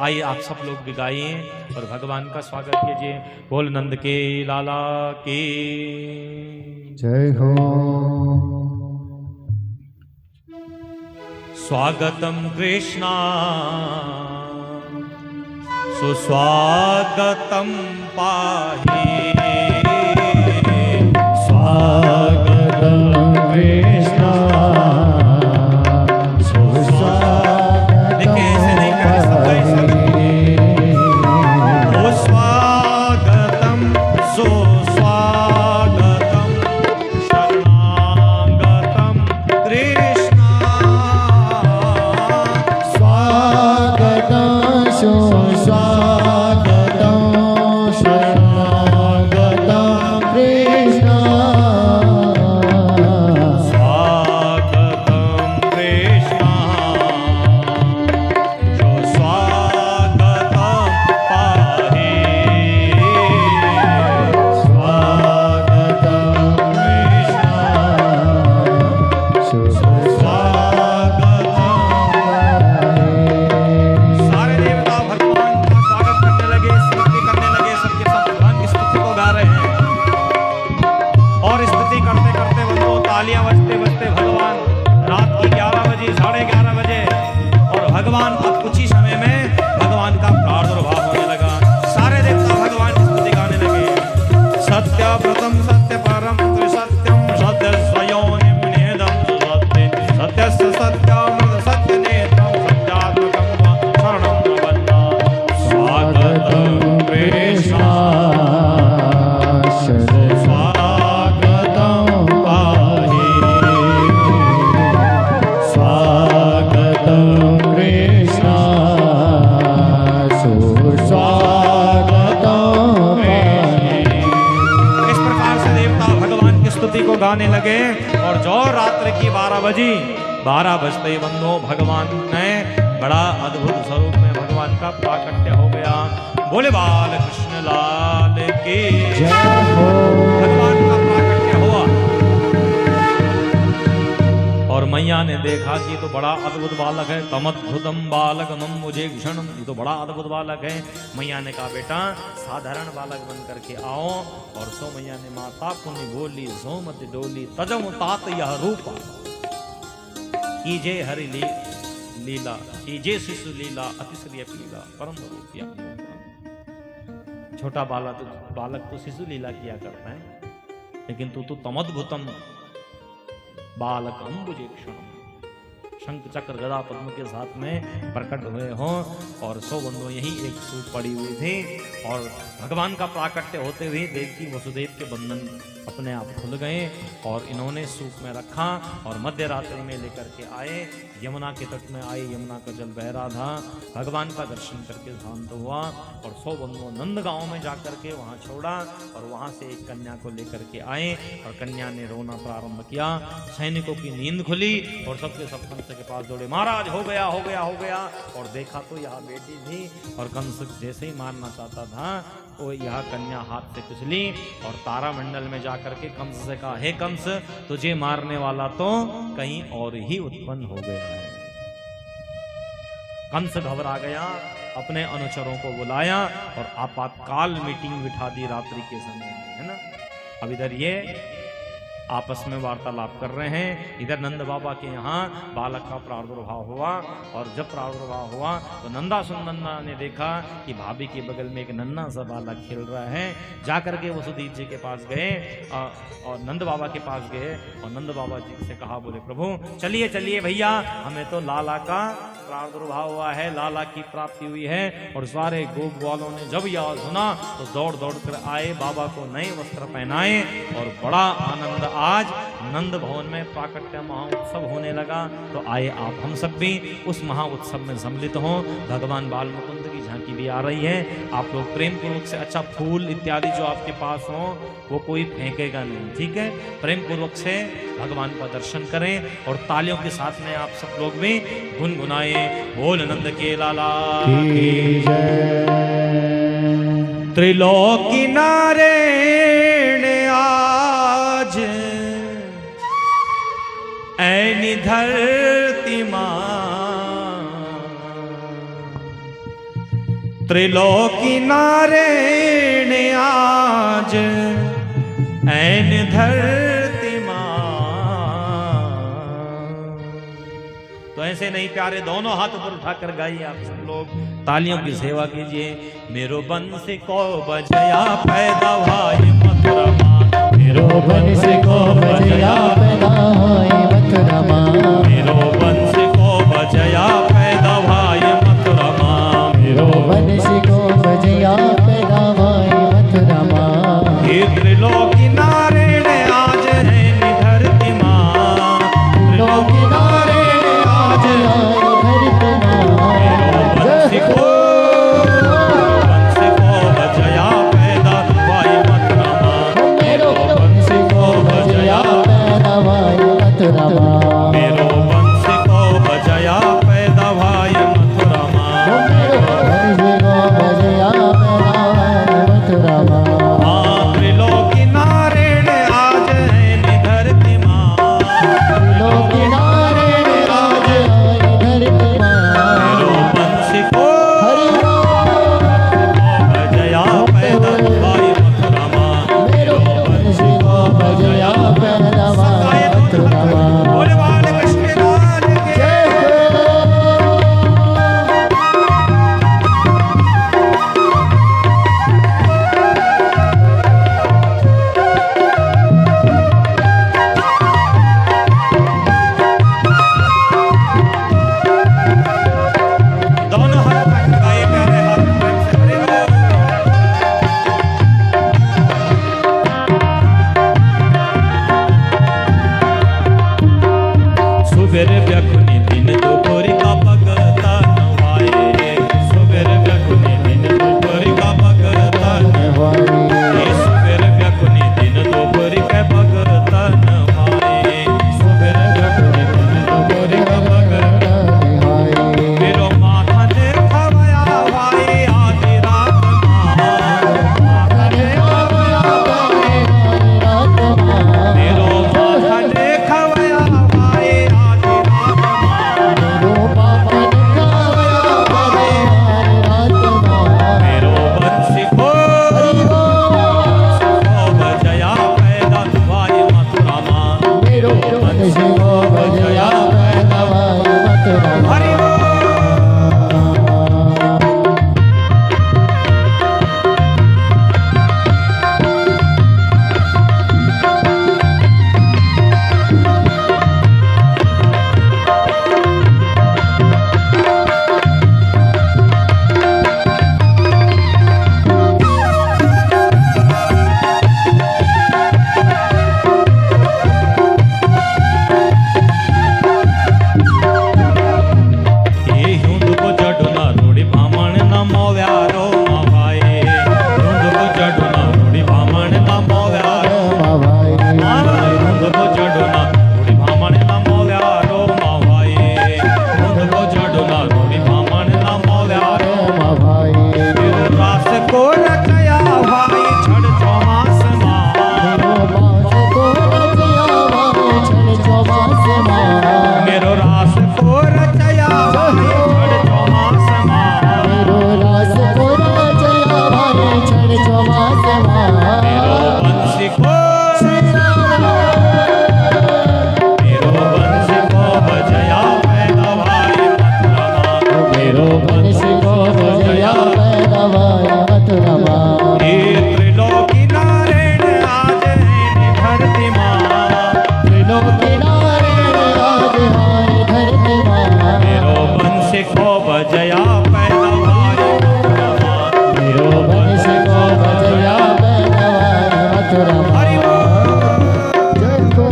आइए आप सब लोग भी गाइए और भगवान का स्वागत कीजिए। बोल नंद के लाला की जय हो। स्वागतम कृष्णा सुस्वागतम पाहि। स्वागतम कृष्णा सुस्वागतम। देखिए ऐसे नहीं कर सकते। ओ स्वागतम सुस्वागतम शरणागतम कृष्ण। स्वागतम शरणागतम कृष्ण। स्वागतम कृष्ण सुस्वागतम पाहि। स्वागतम कृष्ण सुस्वागतम। सारे देवता भगवान का स्वागत करने लगे, स्तुति करने लगे, सबके सब भगवान की स्तुति को गा रहे हैं। और स्तुति करते करते बंधुओं तालियां बजते बजते भगवान रात की 11 बजे 11:30 बजे और भगवान अब कुछ ही समय में भगवान का प्रादुर्भाव होने लगा। सारे देवता भगवान की स्तुति गाने लगे। सत्य व्रतम सत्य परम त्रिसत्यम सत्य स्वयोनिम नेदम सत्य सत्यस्य सत्यामृत सत्य नेत्रम सत्यात्मकम शरणं वन्दा। स्वागतम कृष्ण स्वागतम पाहि। स्वागतम कृष्ण सुस्वागतम पाहि। इस प्रकार से देवता भगवान की स्तुति को गाने लगे और जो रात्रि की 12 बजी 12 बजते बंधो भगवान ने बड़ा अद्भुत स्वरूप में भगवान का प्राकट्य हो गया। बोले बाल कृष्ण लाल की जय हो। भगवान का प्राकट्य हुआ और मैया ने देखा कि ये तो बड़ा अद्भुत बालक है, तमद्भुतम बालकमं मुझे क्षणम, ये तो बड़ा अद्भुत बालक है। मैया ने कहा बेटा साधारण बालक बन करके आओ। और सो मैया ने माता पुण्य बोली सोमत डोली तजम तात यह रूपा, कीजे हरि लीला, कीजे शिशु लीला अतिश्रिय पीला परम रूपिया। छोटा बालक तो शिशु लीला किया करता है, लेकिन तू तो तमद्भुतम बालक अम्बुजे क्षणम, शंख चक्र गदा पद्म के साथ में प्रकट हुए हो। और सो बंधु यही एक सूप पड़ी हुई थी और भगवान का प्राकट्य होते हुए देवकी वसुदेव के बंधन अपने आप खुल गए और इन्होंने सूप में रखा और मध्य रात्रि में लेकर के आए। यमुना के तट में आए, यमुना का जल बह रहा था, भगवान का दर्शन करके शांत हुआ। और सौ बंधुओं नंद गांव में जाकर के वहां छोड़ा और वहां से एक कन्या को लेकर के आए और कन्या ने रोना प्रारंभ किया। सैनिकों की नींद खुली और सबके सब कंस के पास दौड़े, महाराज हो गया हो गया हो गया। और देखा तो यहाँ बेटी थी और कंस जैसे ही मारना चाहता था वो यह कन्या हाथ से कुचली और तारामंडल में जाकर के कंस से कहा, हे कंस तुझे मारने वाला तो कहीं और ही उत्पन्न हो गया है। कंस घबरा गया, अपने अनुचरों को बुलाया और आपातकाल मीटिंग बिठा दी रात्रि के समय में, है ना। अब इधर ये आपस में वार्तालाप कर रहे हैं, इधर नंद बाबा के यहाँ बालक का प्रादुर्भाव हुआ। और जब प्रादुर्भाव हुआ तो नंदा सुनंदा ने देखा कि भाभी के बगल में एक नन्ना सा बालक खेल रहा है। जाकर के वसुदेव जी के पास गए और नंद बाबा के पास गए और नंद बाबा जी से कहा, बोले प्रभु चलिए चलिए भैया, हमें तो लाला का प्रादुर्भाव हुआ है, लाला की प्राप्ति हुई है। और सारे गोप वालों ने जब यह सुना तो दौड़ दौड़ कर आए, बाबा को नए वस्त्र पहनाए और बड़ा आनंद आज नंद भवन में प्राकट्य महोत्सव होने लगा। तो आए आप हम सब भी उस महा उत्सव में सम्मिलित हों। भगवान बाल मुकुंद की झांकी भी आ रही है। आप लोग प्रेम पूर्वक से, अच्छा फूल इत्यादि जो आपके पास हो वो कोई फेंकेगा नहीं, ठीक है। प्रेम पूर्वक से भगवान का दर्शन करें और तालियों के साथ में आप सब लोग भी गुनगुनाए, बोल नंद के लाला की जय। त्रिलोकी नारायण आज ऐनी धरती मां, त्रिलोकी नारायण आज ऐन धरती मां। तो ऐसे नहीं प्यारे, दोनों हाथ ऊपर उठाकर गाइए आप सब लोग, तालियों की सेवा कीजिए। मेरो बंसी को बजया पैदा भाई मथुरा मां, मेरो बंसी को बजया पैदा भाई मथुरा मां, मेरो बंसी को बजया पैदा भाई मथुरा मां, मेरो बंसी को बजया पैदा भाई मथुरा मां। हे त्रिलोकी नारायण आज है निधरती मां, त्रिलोकी नारायण आज धरती मां। मेरो बंसी को बजया पैदा भाई मथुरा मां, मेरो बंसी को बजया पैदा भाई मथुरा मां, मेरो बंसी को बजया पैदा भाई मथुरा मां, मेरो बंसी बजया पैदवाए मथुरा मेरो बंश को बजया पैदवाए मथुरा हरि जय को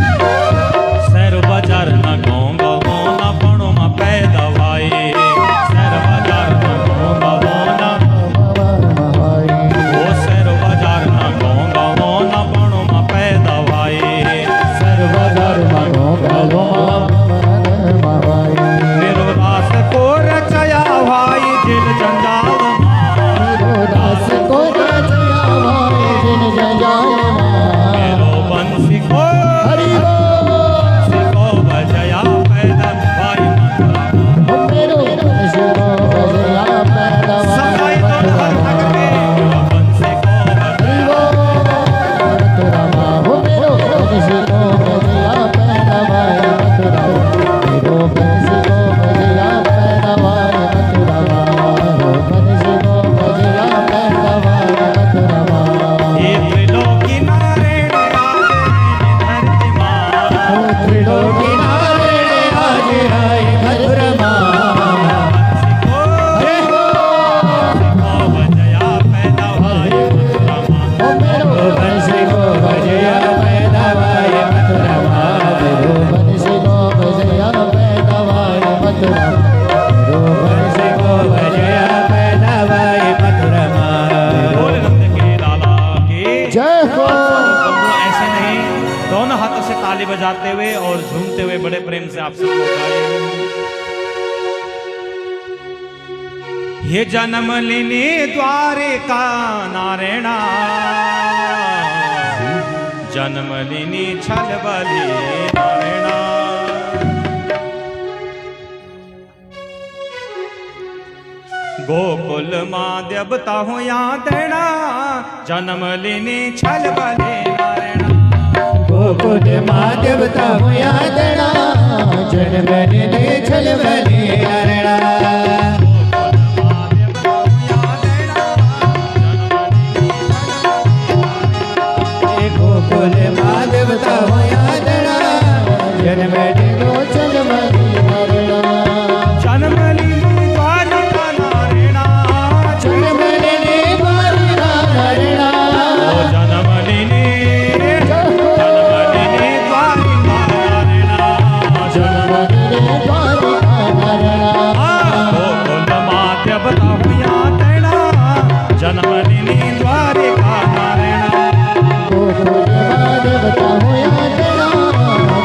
शहर बाजार न गाँव गाँव न पणो में पैदवाए शहर बाजार न गाँव गाँव न ओ शहर बाजार न गाँव गाँव न पणो में पैदवाए सर्वधर मनो गलो मेरो दास को रचया भाई जिन जंजाल मेरो दास को रचया भाई जिन जंजाल मेरो बंसी को हरि बंसी को बजया पैदा भाई मथुरा मेरो बंश को बजया पैदवाए मथुरा मेरो बंसी को बजया मथुरा हो मेरो बंश को बजया पैदवाए मथुरा मेरो बंश को बजया पैदवाए मथुरा मेरो बंश को बजया पैदवाए मथुरा ये त्रिलोकी नारायण धरती माँ त्रिलोकी नारायण आज आए मथुरा बजया पैदा भाई मथुरा ओ मेरो बंश को बजया पैदवाए मथुरा मेरो बंश को बजया पैदवाए मथुरा मेरो बंश को बजया पैदवाए मथुरा बोल नंद के लाला की जय हो बंधु ऐसे नहीं दोनों हाथों से ताली बजाते हुए और झूमते हुए बड़े प्रेम से आप सबको गाए ये जन्म लेने द्वारिका नारायणा जन्म लेनी छल बली नारायणा गोकुल माँ देवता हो यहाँ देना जन्म लेनी छल बली नारायणा गोकुल माँ देवता हुआ देना जन्म लेने छल बली नारायणा गोकुल माँ देवता हुआ देना जन्म लेनो छल बली नारायणा जन्म लेनी द्वारिका नारायणा जन्म लेने द्वारिका नारायणा जन्म लेनी द्वारिका नारायणा जन्म लेने द्वारिका नारायणा गोकुल माँ देवता हुआ देना जन्म लेनी द्वारिका नारायणा गोकुल माँ देवता हुआ देना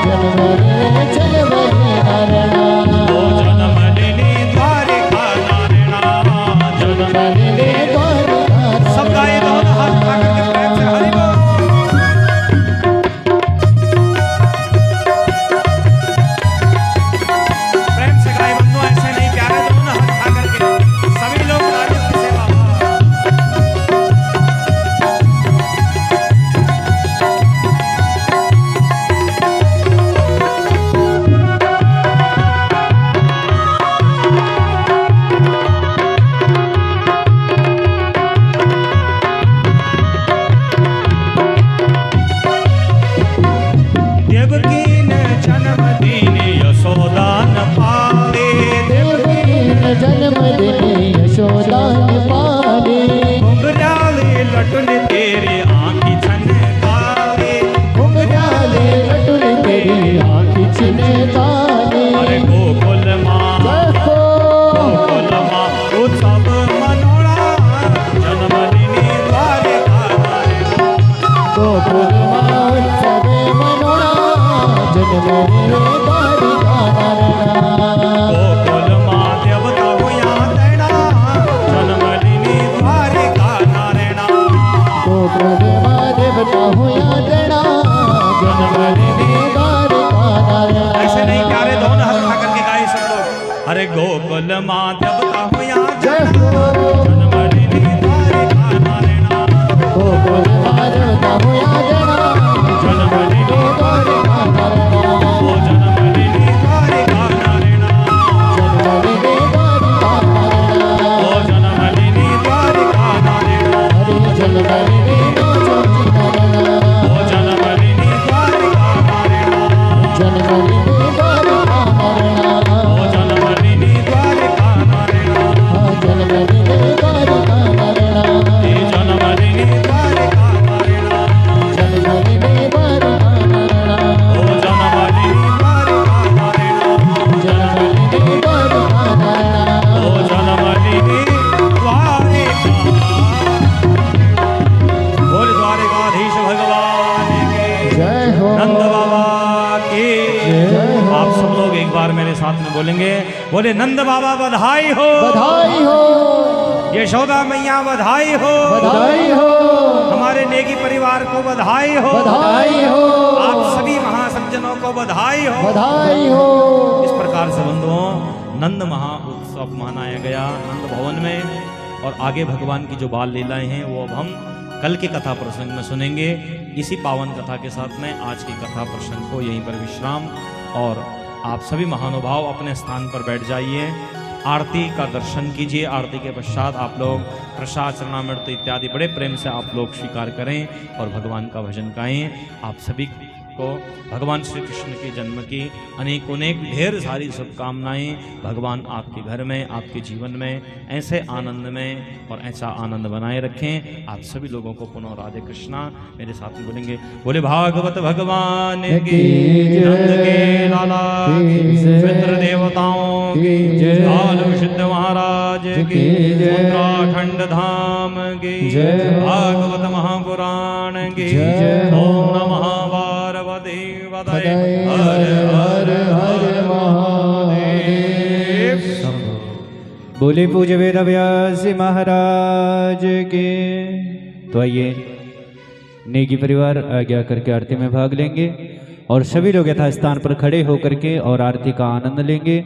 जन्म लेने छल बली नारायणा जन्म लेनी द्वारिका नारायणा जन्म लेने द्वारिका सब गाए दोनों हाथ उठा करके प्रेम से हरि बोल। अरे गोकुल माधवता हुआ जय हो जनमरिनी द्वारिका नारायणा गोकुल माधवता हुआ जना जनमरिनी द्वारिका नारायणा ओ जनमरिनी द्वारिका नारायणा जनमरिनी द्वारिका नारायणा ओ जनमरिनी द्वारिका नारायणा हरि जनमरिनी नाचोची नारायणा ओ जनमरिनी द्वारिका नारायणा जनमरिनी द्वारिका नारायणा ओ जनमरिनी द्वारिका नारायणा जनमरिनी द्वारिका नारायणा हे जनमरिनी द्वारिका नारायणा जनमरिनी द्वारिका नारायणा ओ जनमरिनी द्वारिका नारायणा जनमरिनी द्वारिका नारायणा ओ जनमरिनी द्वारिका बोल द्वारिकाधीश भगवान की जय हो नंद बाबा की जय हो। आप सब लोग एक बार मेरे साथ में बोलेंगे, बोले नंद बाबा बधाई हो, बधाई हो यशोदा मैया बधाई हो, बधाई हो हमारे नेगी परिवार को बधाई हो, बधाई हो आप सभी महासज्जनों को बधाई हो। बधाई हो इस प्रकार से बंधुओं नंद महा उत्सव मनाया गया नंद भवन में, और आगे भगवान की जो बाल लीलाएं हैं वो अब हम कल के कथा प्रसंग में सुनेंगे। इसी पावन कथा के साथ में आज की कथा प्रसंग को यहीं पर विश्राम, और आप सभी महानुभाव अपने स्थान पर बैठ जाइए, आरती का दर्शन कीजिए। आरती के पश्चात आप लोग प्रसाद चरणामृत इत्यादि बड़े प्रेम से आप लोग स्वीकार करें और भगवान का भजन गाएं। आप सभी को भगवान श्री कृष्ण के जन्म की अनेक ढेर सारी शुभकामनाएं। भगवान आपके घर में, आपके जीवन में ऐसे आनंद में और ऐसा आनंद बनाए रखें। आप सभी लोगों को पुनः राधे कृष्णा मेरे साथ में बोलेंगे, बोले भागवत भगवान की नंद के लाला की, पितृ देवताओं की, काल सिद्ध महाराज की, उत्तराखंड धाम की, भागवत महापुराण की, ओम नमः पार्वती पतये हर हर हर महादेव। बोले पूज्य वेद व्यास महाराज के। तो आइए नेगी परिवार आज्ञा करके आरती में भाग लेंगे और सभी लोग यथा स्थान पर खड़े होकर के और आरती का आनंद लेंगे।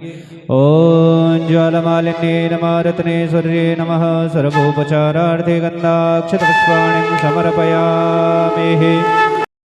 ओम ज्वालमालिन्ये नमः रत्नेश्वर्ये नमः सर्वोपचारार्थे गन्धाक्षतपुष्पाणिं समर्पयामि।